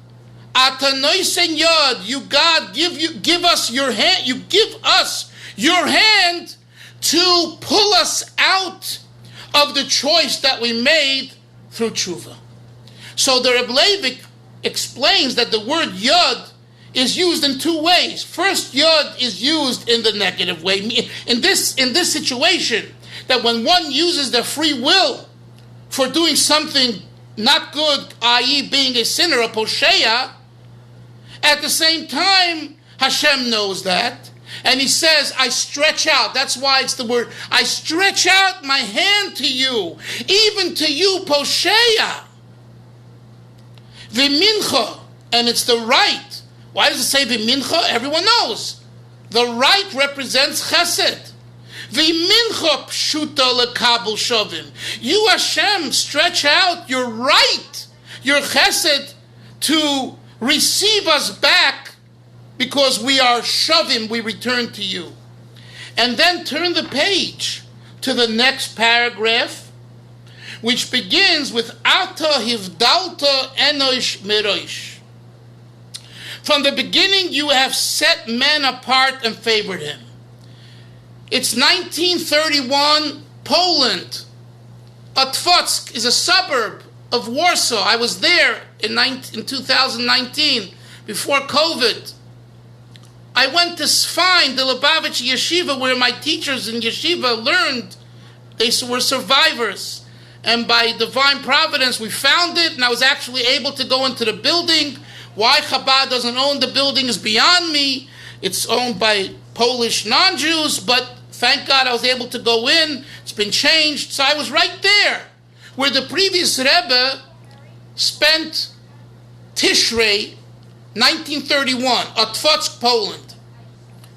Ata noisen yod, you God give us your hand. You give us your hand to pull us out of the choice that we made through tshuva. So the Reb Leivik explains that the word yod is used in two ways. First, yod is used in the negative way. In this situation, that when one uses their free will for doing something not good, i.e. being a sinner, a posheya, at the same time, Hashem knows that. And he says, I stretch out. That's why it's the word, I stretch out my hand to you, even to you, posheya. V'mincha, and it's the right. Why does it say v'mincha? Everyone knows. The right represents chesed. V'mincha pshuta lekabel shovim. You, Hashem, stretch out your right, your chesed, to receive us back, because we are shovim, we return to you. And then turn the page to the next paragraph, which begins with Ata hivdalta enosh merosh. From the beginning, you have set man apart and favored him. It's 1931, Poland. Otwock is a suburb of Warsaw. I was there in 2019, before COVID. I went to find the Lubavitch Yeshiva, where my teachers in Yeshiva learned. They were survivors. And by divine providence, we found it, and I was actually able to go into the building. Why Chabad doesn't own the building is beyond me. It's owned by Polish non-Jews, but thank God I was able to go in. It's been changed. So I was right there, where the previous Rebbe spent Tishrei, 1931, Otwock, Poland.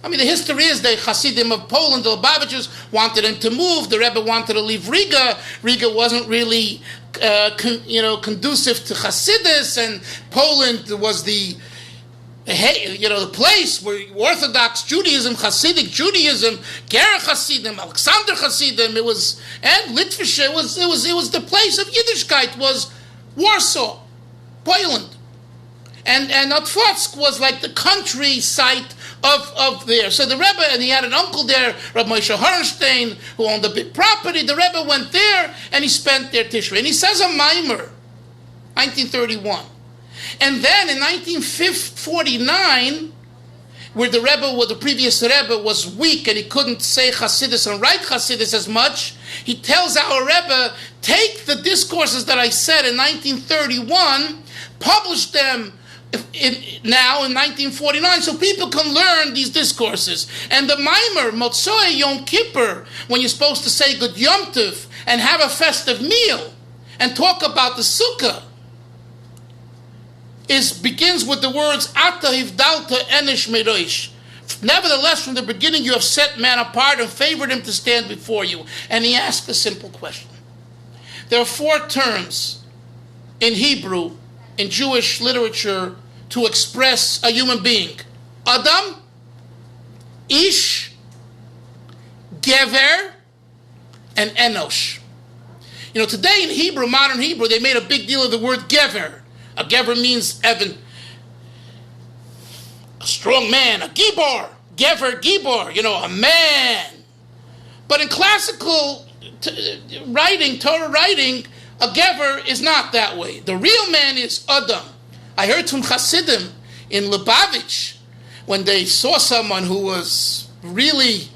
I mean, the history is the Hasidim of Poland, the Lubavitchers, wanted him to move. The Rebbe wanted to leave Riga. Riga wasn't really conducive to Hasidus, and Poland was the place where Orthodox Judaism, Hasidic Judaism, Gerach Hasidim, Alexander Hasidim, and Litvish, it was the place of Yiddishkeit, was Warsaw, Poland. And Otwock was like the country site of there. So the Rebbe, and he had an uncle there, Rabbi Moshe Hornstein, who owned a big property. The Rebbe went there, and he spent there Tishrei. And he says a mimer, 1931. And then in 1949, where the previous Rebbe was weak and he couldn't say Hasidus and write Hasidus as much, he tells our Rebbe, take the discourses that I said in 1931 published them now in 1949 so people can learn these discourses. And the Maimer, Machzor Yom Kippur, when you're supposed to say Good Yom Tov and have a festive meal and talk about the Sukkah, begins with the words, Ata hivdalta enish meroish. Nevertheless, from the beginning you have set man apart and favored him to stand before you. And he asked a simple question. There are 4 terms in Hebrew, in Jewish literature, to express a human being. Adam, Ish, Gever, and Enosh. You know, today in Hebrew, modern Hebrew, they made a big deal of the word Gever. A Gever means Evan, a strong man, a Gibor, Gever, Gibor, a man. But in classical writing, Torah writing, a Gever is not that way. The real man is Adam. I heard from Hasidim in Lubavitch, when they saw someone who was really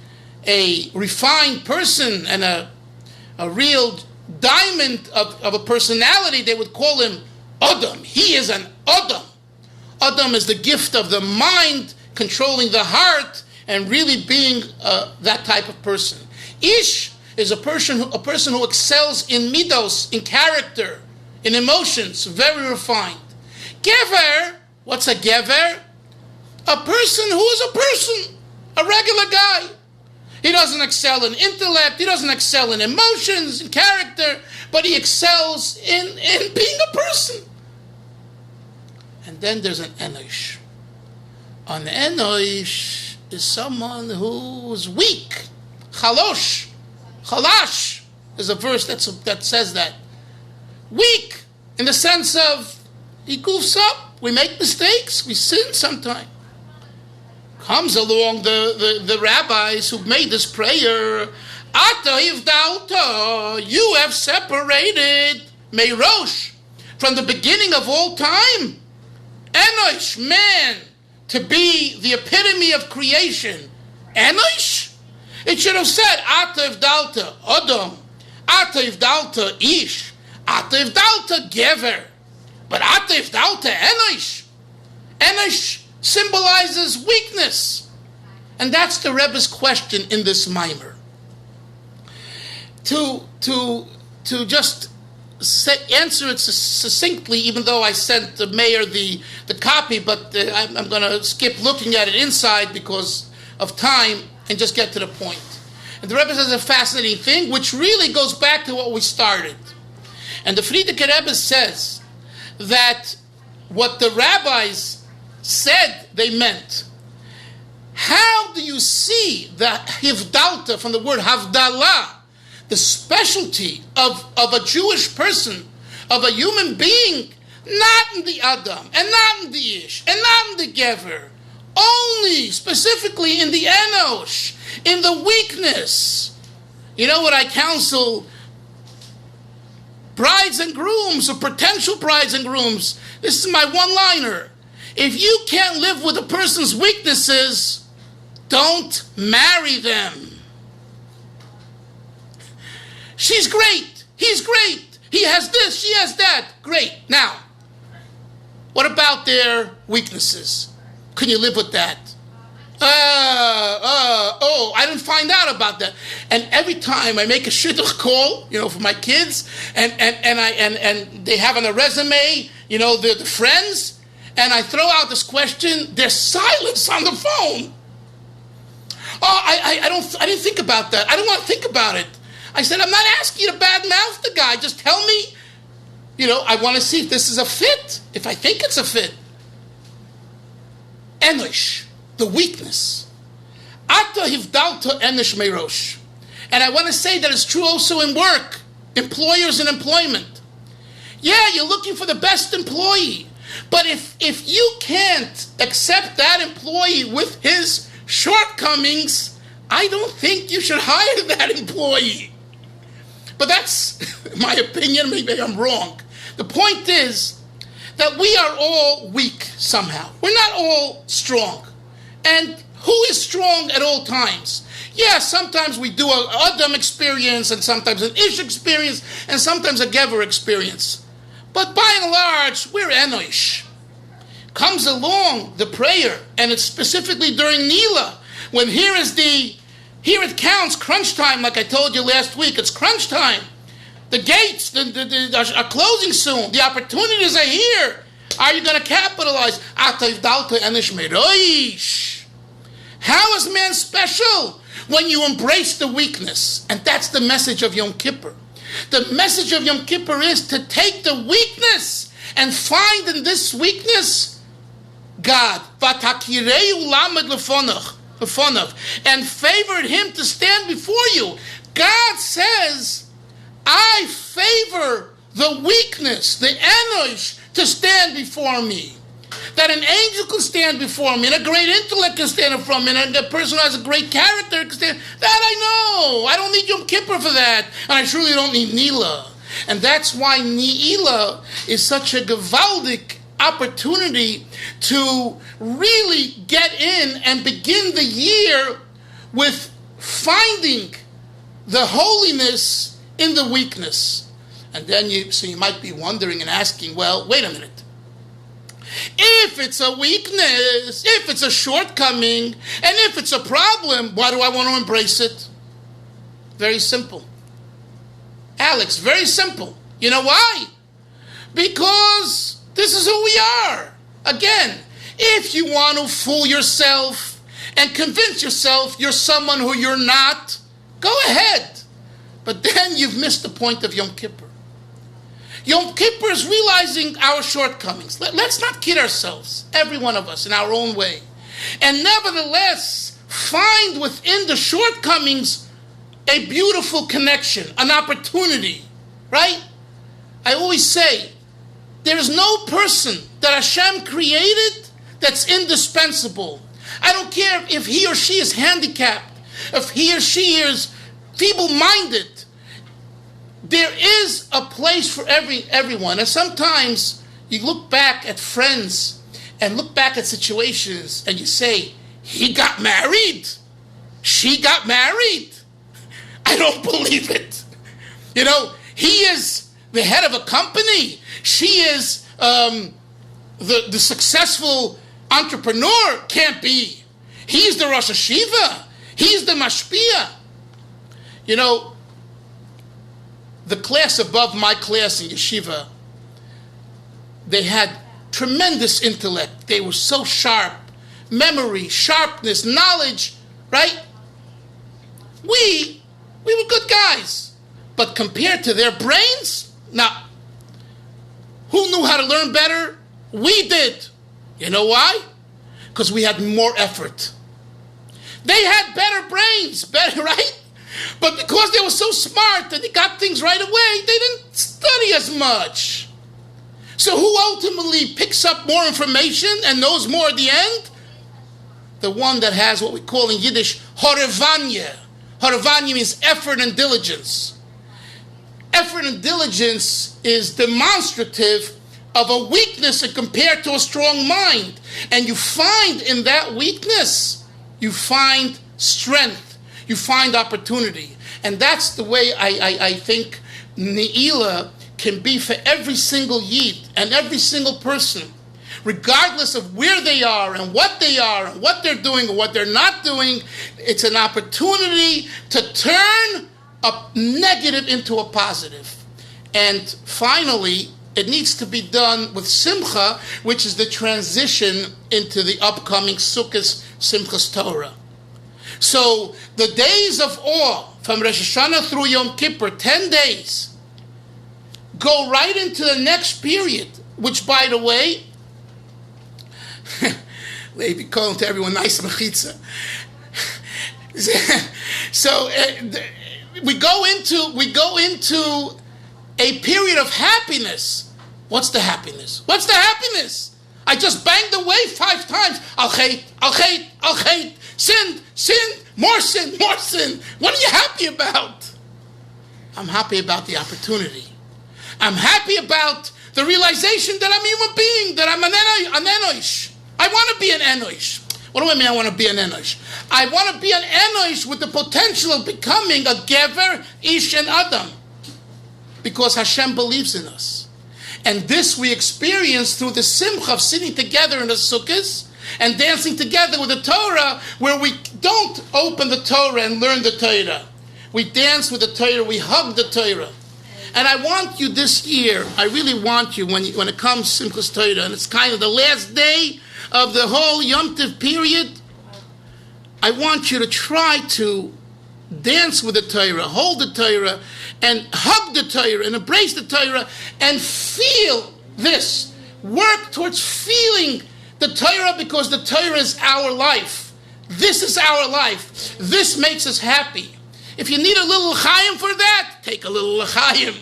a refined person and a real diamond of a personality, they would call him Adam. He is an Adam. Adam is the gift of the mind controlling the heart and really being that type of person. Ish is a person who excels in midos, in character, in emotions, very refined. Gever, what's a gever? A person who is a person, a regular guy. He doesn't excel in intellect, he doesn't excel in emotions, in character, but he excels in being a person. And then there's an enosh. An enosh is someone who's weak. Chalosh. Chalash is a verse that says that. Weak in the sense of he goofs up, we make mistakes, we sin sometimes. Comes along the rabbis who made this prayer. Ata ivdalta, you have separated Meirosh from the beginning of all time. Enosh, man, to be the epitome of creation. Enosh? It should have said Ata ivdalta Adam, Ata ivdalta Ish, Ata ivdalta Gever. But Ata ivdalta Enosh. Enosh symbolizes weakness. And that's the Rebbe's question in this mimer. To just answer it succinctly, even though I sent the mayor the copy, but I'm going to skip looking at it inside because of time and just get to the point. And the Rebbe says a fascinating thing, which really goes back to what we started. And the Frierdiker Rebbe says that what the rabbis said they meant. How do you see the hivdalta from the word havdalah, the specialty of a Jewish person, of a human being, not in the Adam, and not in the Ish, and not in the Gever, only specifically in the Enosh, in the weakness. You know what I counsel brides and grooms, or potential brides and grooms? This is my one-liner. If you can't live with a person's weaknesses, don't marry them. She's great. He's great. He has this. She has that. Great. Now, what about their weaknesses? Can you live with that? I didn't find out about that. And every time I make a shidduch call, for my kids, and they have on a resume, the friends, and I throw out this question, there's silence on the phone. I didn't think about that. I don't want to think about it. I said, I'm not asking you to badmouth the guy. Just tell me, I want to see if this is a fit, if I think it's a fit. Enosh, the weakness. Ata hivdalta enosh meirosh. And I want to say that it's true also in work, employers and employment. Yeah, you're looking for the best employee. But if you can't accept that employee with his shortcomings, I don't think you should hire that employee. But that's my opinion. Maybe I'm wrong. The point is that we are all weak somehow. We're not all strong. And who is strong at all times? Yeah, sometimes we do an Adam experience, and sometimes an Ish experience, and sometimes a Gever experience. But by and large, we're enoish. Comes along the prayer, and it's specifically during Neila, when here it counts, crunch time, like I told you last week. It's crunch time. The gates are closing soon. The opportunities are here. Are you going to capitalize? How is man special? When you embrace the weakness. And that's the message of Yom Kippur. The message of Yom Kippur is to take the weakness and find in this weakness God. And favored him to stand before you. God says, I favor the weakness, the enosh, to stand before me. That an angel can stand before me, and a great intellect can stand before me, and a person who has a great character can stand. That I know. I don't need Yom Kippur for that, and I surely don't need Neila. And that's why Neila is such a gewaldic opportunity to really get in and begin the year with finding the holiness in the weakness. And then you might be wondering and asking, well, wait a minute. If it's a weakness, if it's a shortcoming, and if it's a problem, why do I want to embrace it? Very simple. Alex, very simple. You know why? Because this is who we are. Again, if you want to fool yourself and convince yourself you're someone who you're not, go ahead. But then you've missed the point of Yom Kippur. Yom Kippur is realizing our shortcomings. Let's not kid ourselves, every one of us in our own way. And nevertheless, find within the shortcomings a beautiful connection, an opportunity, right? I always say, there is no person that Hashem created that's indispensable. I don't care if he or she is handicapped, if he or she is feeble-minded. There is a place for everyone. And sometimes you look back at friends and look back at situations and you say, he got married. She got married. I don't believe it. You know, he is the head of a company. She is the successful entrepreneur. Can't be. He's the Rosh Hashiva. He's the Mashpia. You know, the class above my class in yeshiva, they had tremendous intellect. They were so sharp. Memory, sharpness, knowledge, right? We were good guys. But compared to their brains, now, who knew how to learn better? We did. You know why? Because we had more effort. They had better brains, better, right? But because they were so smart and they got things right away, they didn't study as much. So who ultimately picks up more information and knows more at the end? The one that has what we call in Yiddish, horevanya. Horevanya means effort and diligence. Effort and diligence is demonstrative of a weakness and compared to a strong mind. And you find in that weakness, you find strength. You find opportunity. And that's the way I think Neila can be for every single Yid and every single person. Regardless of where they are and what they're doing or what they're not doing, it's an opportunity to turn a negative into a positive. And finally, it needs to be done with Simcha, which is the transition into the upcoming Sukkot Simchas Torah. So the days of awe from Rosh Hashanah through Yom Kippur, 10 days, go right into the next period, which, by the way, Levi calling to everyone nice mechitza. So we go into a period of happiness. What's the happiness? What's the happiness? I just banged away 5 times. I'll hate. Sin, more sin. What are you happy about? I'm happy about the opportunity. I'm happy about the realization that I'm a human being, that I'm an enosh. I want to be an enosh. What do I mean I want to be an enosh? I want to be an enosh with the potential of becoming a gever, ish, and adam. Because Hashem believes in us. And this we experience through the simcha of sitting together in the sukkahs and dancing together with the Torah, where we don't open the Torah and learn the Torah. We dance with the Torah, we hug the Torah. And I want you this year, I really want you, when it comes to Simchas Torah, and it's kind of the last day of the whole Yom Tov period, I want you to try to dance with the Torah, hold the Torah, and hug the Torah, and embrace the Torah, and feel this. Work towards feeling the Torah, because the Torah is our life. This is our life. This makes us happy. If you need a little l'chaim for that, take a little l'chaim.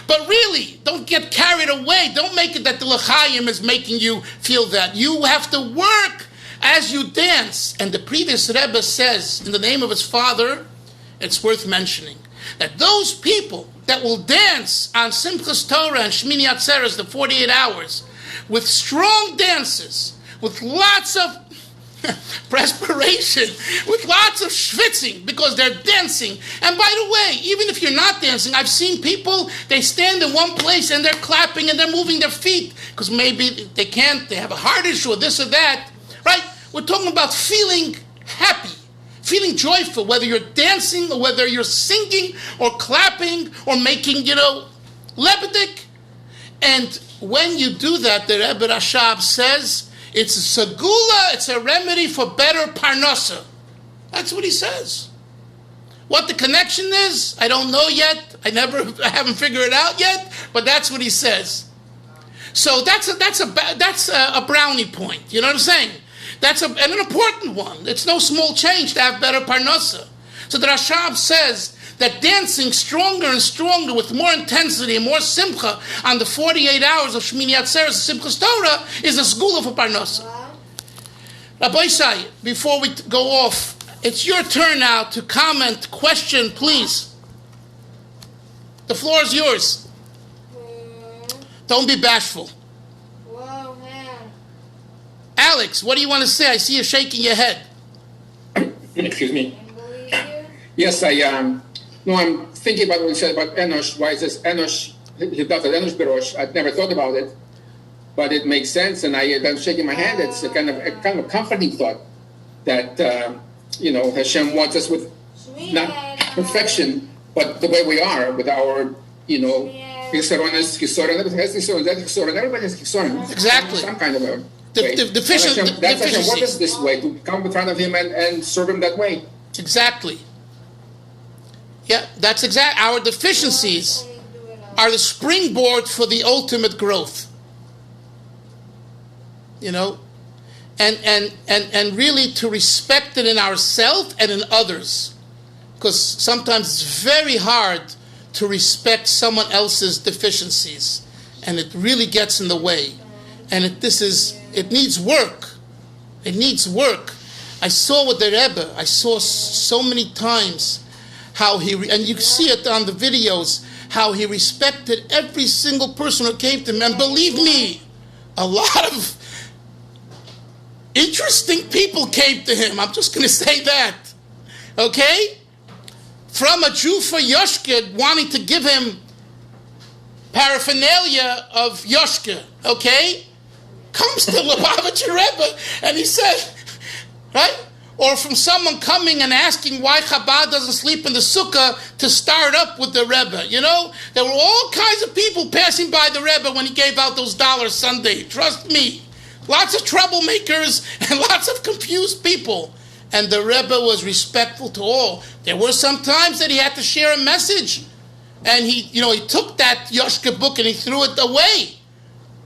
But really, don't get carried away. Don't make it that the l'chaim is making you feel that. You have to work as you dance. And the previous Rebbe says, in the name of his father, it's worth mentioning, that those people that will dance on Simchas Torah and Shmini Atzeres, the 48 hours, with strong dances, with lots of perspiration, with lots of schwitzing, because they're dancing. And by the way, even if you're not dancing, I've seen people, they stand in one place and they're clapping and they're moving their feet, because maybe they can't, they have a heart issue or this or that, right? We're talking about feeling happy, feeling joyful, whether you're dancing or whether you're singing or clapping or making, lebedik. And when you do that, the Rebbe Rashab says, it's a segula, it's a remedy for better parnasa. That's what he says. What the connection is, I don't know yet. I haven't figured it out yet, but that's what he says. So that's a brownie point. You know what I'm saying? That's an important one. It's no small change to have better parnasa. So the Rashab says that dancing stronger and stronger with more intensity and more simcha on the 48 hours of Shmini Atzeres, Simchas Torah, is a segula for parnasa. Rabbi Isai, before we go off, it's your turn now to comment, question, please. The floor is yours. Don't be bashful. Alex, what do you want to say? I see you shaking your head. Excuse me. Yes, I'm thinking about what you said about Enosh. Why is this Enosh? He does it, Enosh Berosh. I'd never thought about it, but it makes sense. And I'm shaking my hand. It's a kind of a comforting thought that Hashem wants us with not perfection, but the way we are, with our everybody has chisoron. Exactly. Some kind of a deficiency. Hashem wants us this way, to come in front of Him and serve Him that way. Exactly. Yeah, that's exact. Our deficiencies are the springboard for the ultimate growth. And really to respect it in ourselves and in others, because sometimes it's very hard to respect someone else's deficiencies, and it really gets in the way. And it needs work. It needs work. I saw with the Rebbe, I saw so many times how and you see it on the videos, how he respected every single person who came to him. And believe me, a lot of interesting people came to him. I'm just going to say that. Okay? From a Jew for Yoshke wanting to give him paraphernalia of Yoshke, okay? Comes to Lubavitcher Rebbe and he said, right? Or from someone coming and asking why Chabad doesn't sleep in the sukkah to start up with the Rebbe. There were all kinds of people passing by the Rebbe when he gave out those dollars Sunday. Trust me. Lots of troublemakers and lots of confused people. And the Rebbe was respectful to all. There were some times that he had to share a message. And he took that Yoshke book and he threw it away,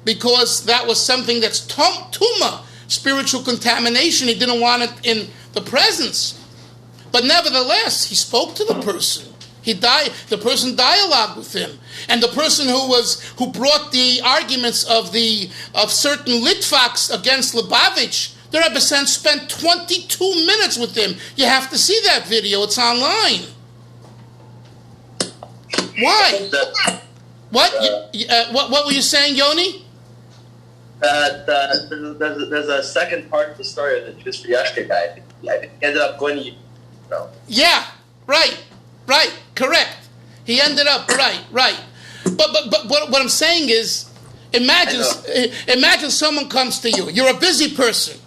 because that was something that's tuma, spiritual contamination. He didn't want it in the presence. But nevertheless, he spoke to the person. The person dialogued with him. And the person who brought the arguments of certain Litvaks against Lubavitch, the Rebbe spent 22 minutes with him. You have to see that video. It's online. Why? What were you saying, Yoni? There's a second part of the story of the Jewish Yashka guy. I think he ended up going to Yeah, right, correct. He ended up right. But what I'm saying is, Imagine someone comes to you. You're a busy person,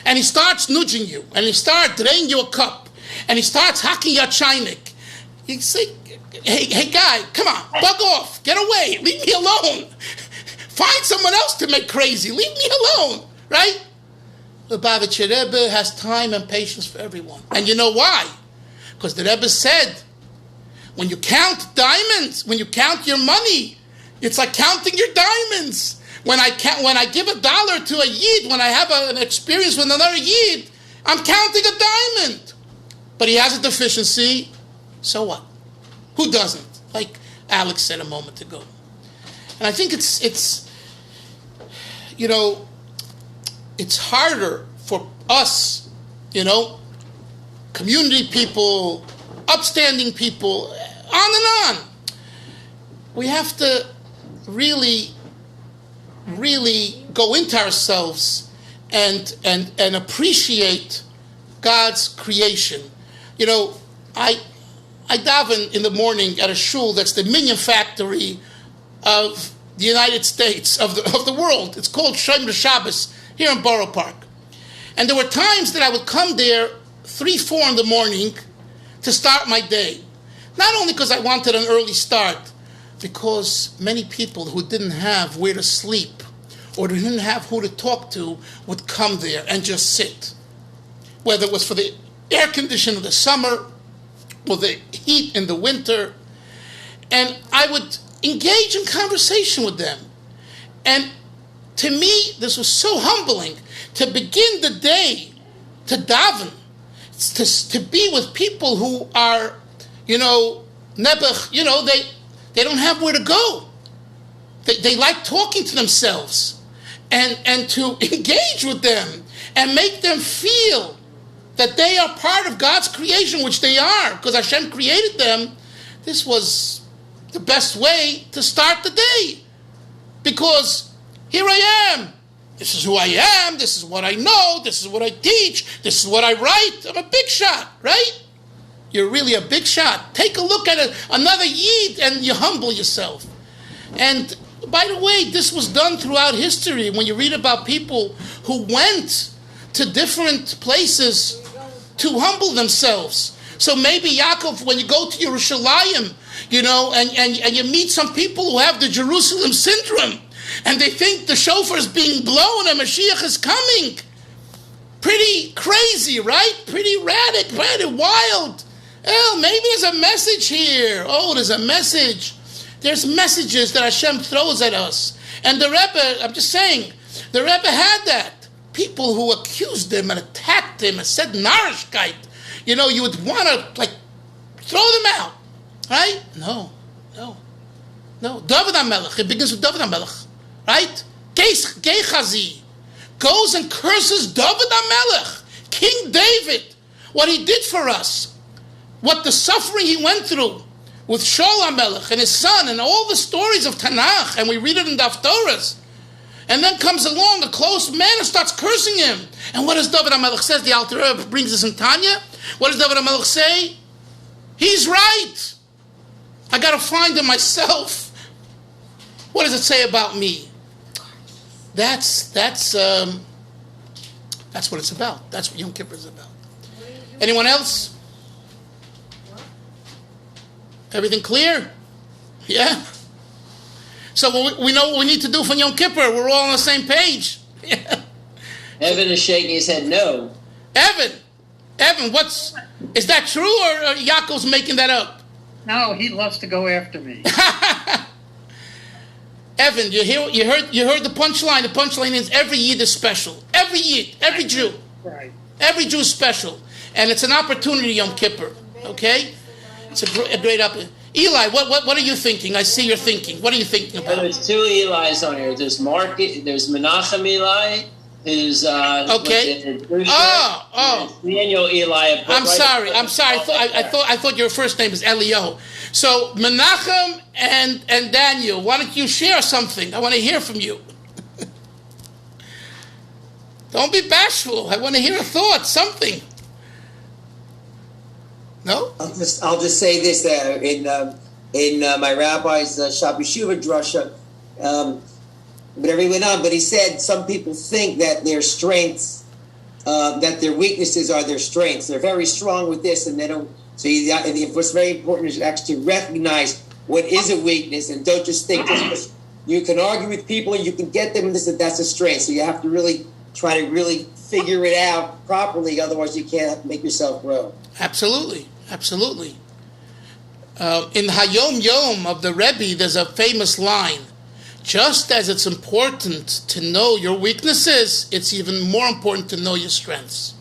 and he starts nudging you, and he starts draining you a cup, and he starts hacking your chinik. You say, hey guy, come on, bug off, get away, leave me alone. Find someone else to make crazy, leave me alone, right? The Lubavitcher Rebbe has time and patience for everyone. And you know why? Because the Rebbe said, when you count diamonds, when you count your money, it's like counting your diamonds. When I give $1 to a Yid, when I have an experience with another Yid, I'm counting a diamond. But he has a deficiency, so what? Who doesn't? Like Alex said a moment ago. And I think it's it's harder for us, community people, upstanding people, on and on. We have to really, really go into ourselves and appreciate God's creation. I daven in the morning at a shul that's the minion factory of the United States, of the world. It's called Shomer Shabbos here in Borough Park. And there were times that I would come there 3-4 in the morning to start my day. Not only because I wanted an early start, because many people who didn't have where to sleep or didn't have who to talk to would come there and just sit. Whether it was for the air conditioning of the summer or the heat in the winter. And I would engage in conversation with them. And to me, this was so humbling to begin the day, to daven, to be with people who are, nebuch, they don't have where to go. They like talking to themselves and to engage with them and make them feel that they are part of God's creation, which they are, because Hashem created them. This was the best way to start the day. Because here I am. This is who I am. This is what I know. This is what I teach. This is what I write. I'm a big shot, right? You're really a big shot. Take a look at another Yid and you humble yourself. And by the way, this was done throughout history. When you read about people who went to different places to humble themselves. So maybe Yaakov, when you go to Yerushalayim, and you meet some people who have the Jerusalem syndrome, and they think the shofar is being blown and Mashiach is coming. Pretty crazy, right? Pretty radical, pretty wild. Oh, maybe there's a message here. Oh, there's a message. There's messages that Hashem throws at us. And the Rebbe, I'm just saying, the Rebbe had that. People who accused him and attacked him and said narishkeit. You would want to, throw them out. Right? No. David HaMelech, it begins with David HaMelech. Right? Gehazi goes and curses David HaMelech, King David, what he did for us, what the suffering he went through with Shaul HaMelech and his son, and all the stories of Tanakh, and we read it in the Haftorahs. And then comes along a close man and starts cursing him. And what does David HaMelech say? The Alter Rebbe brings this in Tanya. What does David HaMelech say? He's right. I got to find him myself. What does it say about me? That's what it's about. That's what Yom Kippur is about. Anyone else? Everything clear? Yeah? So we know what we need to do for Yom Kippur. We're all on the same page. Evan is shaking his head no. Evan, is that true, or Yaakov's making that up? No, he loves to go after me. Evan, you heard the punchline. The punchline is every Yid is special. Every Yid, every Jew. Right. Every Jew is special. And it's an opportunity, Yom Kippur. Okay? It's a great opportunity. Eli, what are you thinking? I see you're thinking. What are you thinking about? There's 2 Elis on here. There's there's Menachem Eli, who's okay. Daniel Eli. I'm sorry. I thought your first name was Elio. So Menachem and Daniel, why don't you share something? I want to hear from you. Don't be bashful. I want to hear a thought, something. No? I'll just say this in my rabbi's Shabbat Shuvah drasha. whatever he went on. But he said some people think that their strengths, that their weaknesses are their strengths. They're very strong with this, and they don't. So what's very important is actually recognize what is a weakness, and don't just think just you can argue with people and you can get them, and that's a strength. So you have to really try to really figure it out properly. Otherwise, you can't make yourself grow. Absolutely, absolutely. In Hayom Yom of the Rebbe, there's a famous line. Just as it's important to know your weaknesses, it's even more important to know your strengths.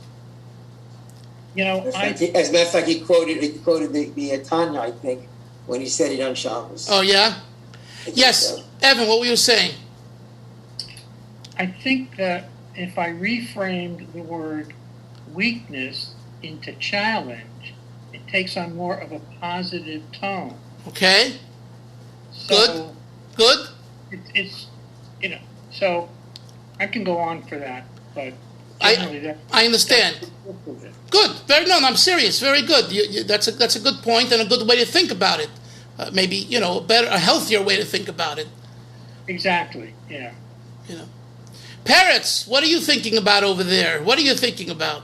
You know, as a matter of fact, he quoted the Tanya, I think, when he said it on Shabbos. Oh, yeah? Yes. So. Evan, what were you saying? I think that if I reframed the word weakness into challenge, it takes on more of a positive tone. Okay. So Good. It's so I can go on for that, but I understand. Good. I'm serious. Very good. That's a good point and a good way to think about it. Maybe a healthier way to think about it. Exactly. Yeah. Parrots, what are you thinking about over there? What are you thinking about?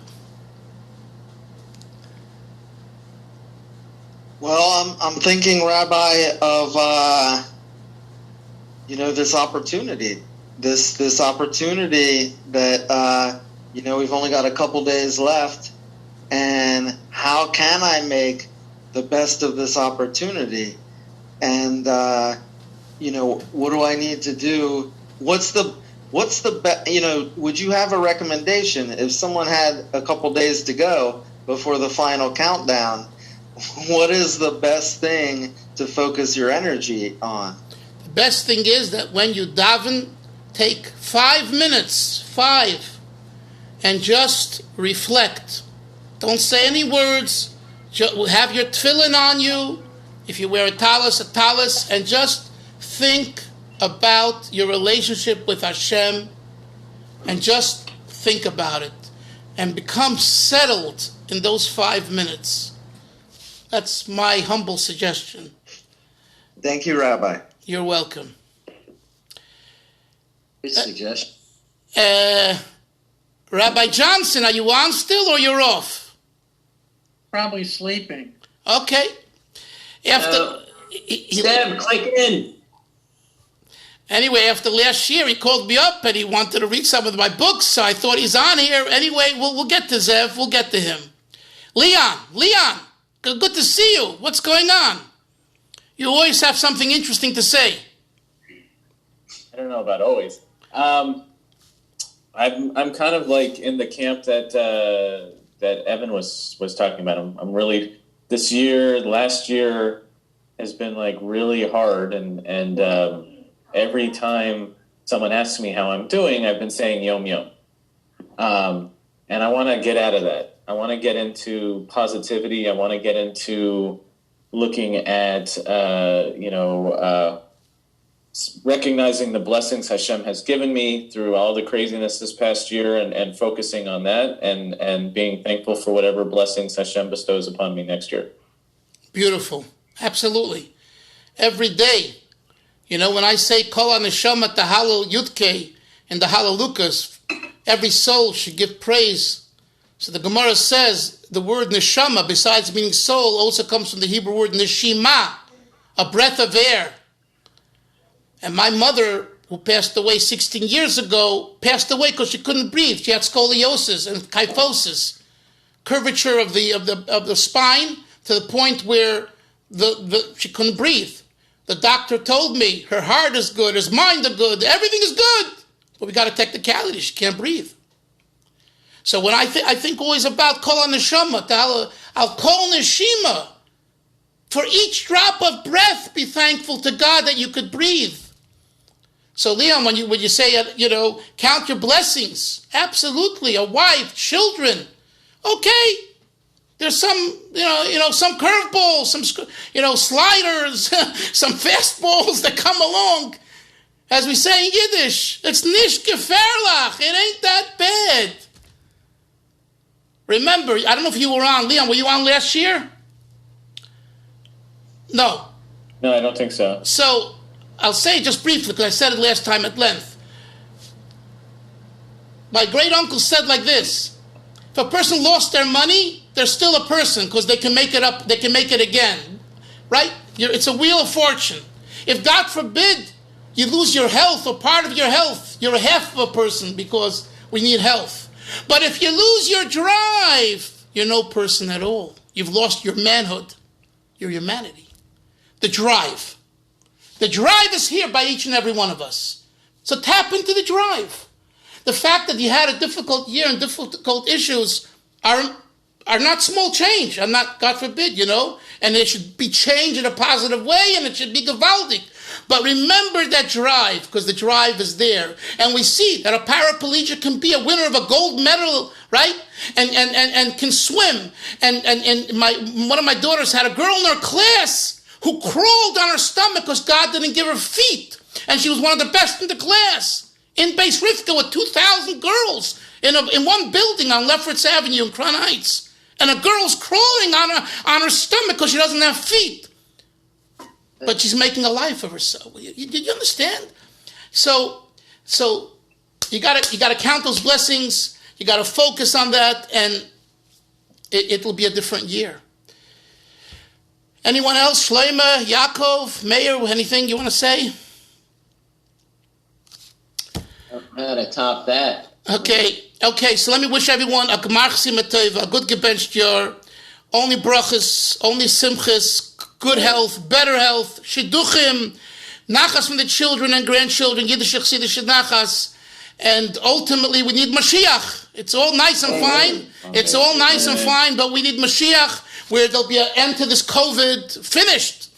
Well, I'm thinking, Rabbi, of this opportunity, this opportunity that we've only got a couple days left, and how can I make the best of this opportunity? And what do I need to do? What's the would you have a recommendation if someone had a couple days to go before the final countdown? What is the best thing to focus your energy on? The best thing is that when you daven, take 5 minutes, and just reflect. Don't say any words. Have your tefillin on you. If you wear a talis, and just think about your relationship with Hashem, and just think about it, and become settled in those 5 minutes. That's my humble suggestion. Thank you, Rabbi. You're welcome. Good suggestion. Rabbi Johnson, are you on still or you're off? Probably sleeping. Okay. Stab, click in. Anyway, after last year, he called me up and he wanted to read some of my books, so I thought he's on here. Anyway, we'll get to Zev. We'll get to him. Leon, good to see you. What's going on? You always have something interesting to say. I don't know about always. I'm kind of like in the camp that Evan was talking about. I'm really last year has been like really hard, and every time someone asks me how I'm doing, I've been saying Yom Yom, and I want to get out of that. I want to get into positivity. I want to get into looking at recognizing the blessings Hashem has given me through all the craziness this past year, and focusing on that, and being thankful for whatever blessings Hashem bestows upon me next year. Beautiful. Absolutely. Every day. When I say Kol HaNeshama Tahalo Yudke in the Hallelujahs, every soul should give praise. So the Gemara says the word neshama, besides meaning soul, also comes from the Hebrew word neshima, a breath of air. And my mother, who passed away 16 years ago, passed away because she couldn't breathe. She had scoliosis and kyphosis, curvature of the spine to the point where she couldn't breathe. The doctor told me her heart is good, her mind is good, everything is good, but we got a technicality. She can't breathe. So when I think always about Kol HaNeshama, Al Kol Neshima, for each drop of breath, be thankful to God that you could breathe. So Leon, when you say, count your blessings, absolutely, a wife, children, okay. There's some, some curveballs, some, sliders, some fastballs that come along. As we say in Yiddish, it's nicht gefährlich. It ain't that bad. Remember, I don't know if you were on, Leon, were you on last year? No. No, I don't think so. So, I'll say just briefly, because I said it last time at length. my great uncle said like this: if a person lost their money, they're still a person because they can make it up, they can make it again, right? It's a wheel of fortune. If God forbid you lose your health or part of your health, you're a half of a person because we need health. But if you lose your drive, you're no person at all. You've lost your manhood, your humanity. The drive. The drive is here by each and every one of us. So tap into the drive. The fact that you had a difficult year and difficult issues are not small change. I'm not, God forbid, and it should be changed in a positive way, and it should be gewaldic. But remember that drive, because the drive is there. And we see that a paraplegic can be a winner of a gold medal, right? And can swim. And one of my daughters had a girl in her class who crawled on her stomach because God didn't give her feet. And she was one of the best in the class. In Beis Rivka with 2,000 girls in one building on Lefferts Avenue in Crown Heights. And a girl's crawling on her stomach because she doesn't have feet. But she's making a life of herself. Did you understand? So you gotta count those blessings. You gotta focus on that, and it'll be a different year. Anyone else? Shloima, Yaakov, Meir, anything you want to say? How to top that? Okay. So let me wish everyone a Gemar Chesima Tova, a good gebencht year, only brachas, only simchas, good health, better health, shidduchim, nachas from the children and grandchildren, Yiddish Chassidish nachas, and ultimately we need Mashiach. It's all nice and fine. It's all nice and fine, but we need Mashiach, where there'll be an end to this COVID. Finished.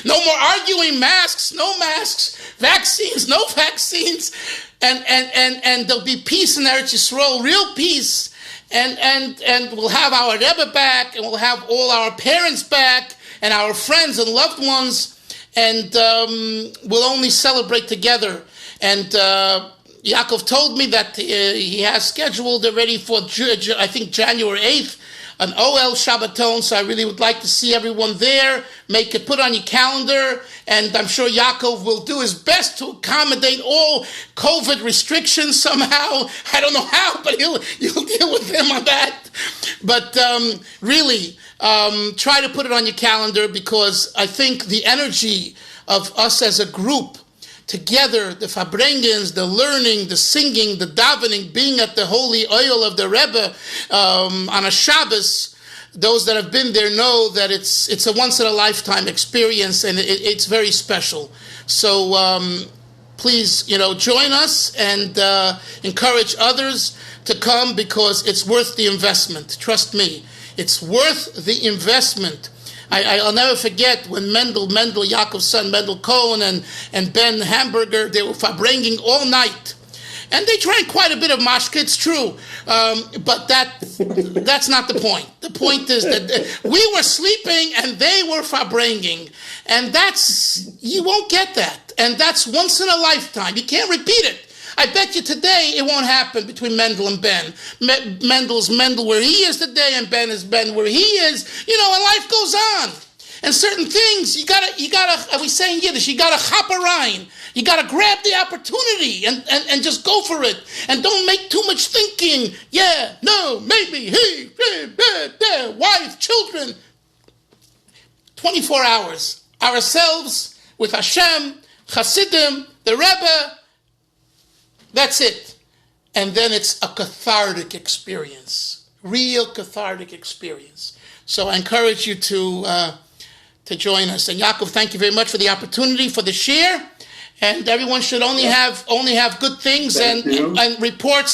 No more arguing, masks, no masks, vaccines, no vaccines, and there'll be peace in Eretz Yisrael, real peace, and we'll have our Rebbe back, and we'll have all our parents back, and our friends and loved ones, and we'll only celebrate together. And Yaakov told me that he has scheduled already for, I think, January 8th, an OL Shabbaton, so I really would like to see everyone there. Make it, put on your calendar, and I'm sure Yaakov will do his best to accommodate all COVID restrictions somehow. I don't know how, but you'll deal with him on that. But really, try to put it on your calendar, because I think the energy of us as a group, together, the Fabrengens, the learning, the singing, the davening, being at the holy oil of the Rebbe on a Shabbos, those that have been there know that it's a once-in-a-lifetime experience, and it's very special. So please, join us and encourage others to come, because it's worth the investment. Trust me, it's worth the investment. I'll never forget when Mendel, Yaakov's son, Mendel Cohen, and Ben Hamburger, they were bringing all night. And they drank quite a bit of mashke, it's true. But that's not the point. The point is that we were sleeping and they were fabringing. And you won't get that. And that's once in a lifetime. You can't repeat it. I bet you today it won't happen between Mendel and Ben. Mendel's Mendel where he is today, and Ben is Ben where he is. And life goes on. And certain things, you gotta, we say in Yiddish, you gotta chapa rein. You gotta grab the opportunity and just go for it. And don't make too much thinking. Yeah, no, maybe, he, wife, children. 24 hours. Ourselves, with Hashem, Hasidim, the Rebbe. That's it. And then it's a cathartic experience. Real cathartic experience. So I encourage you to join us. And Yaakov, thank you very much for the opportunity for the share. And everyone should only have good things and reports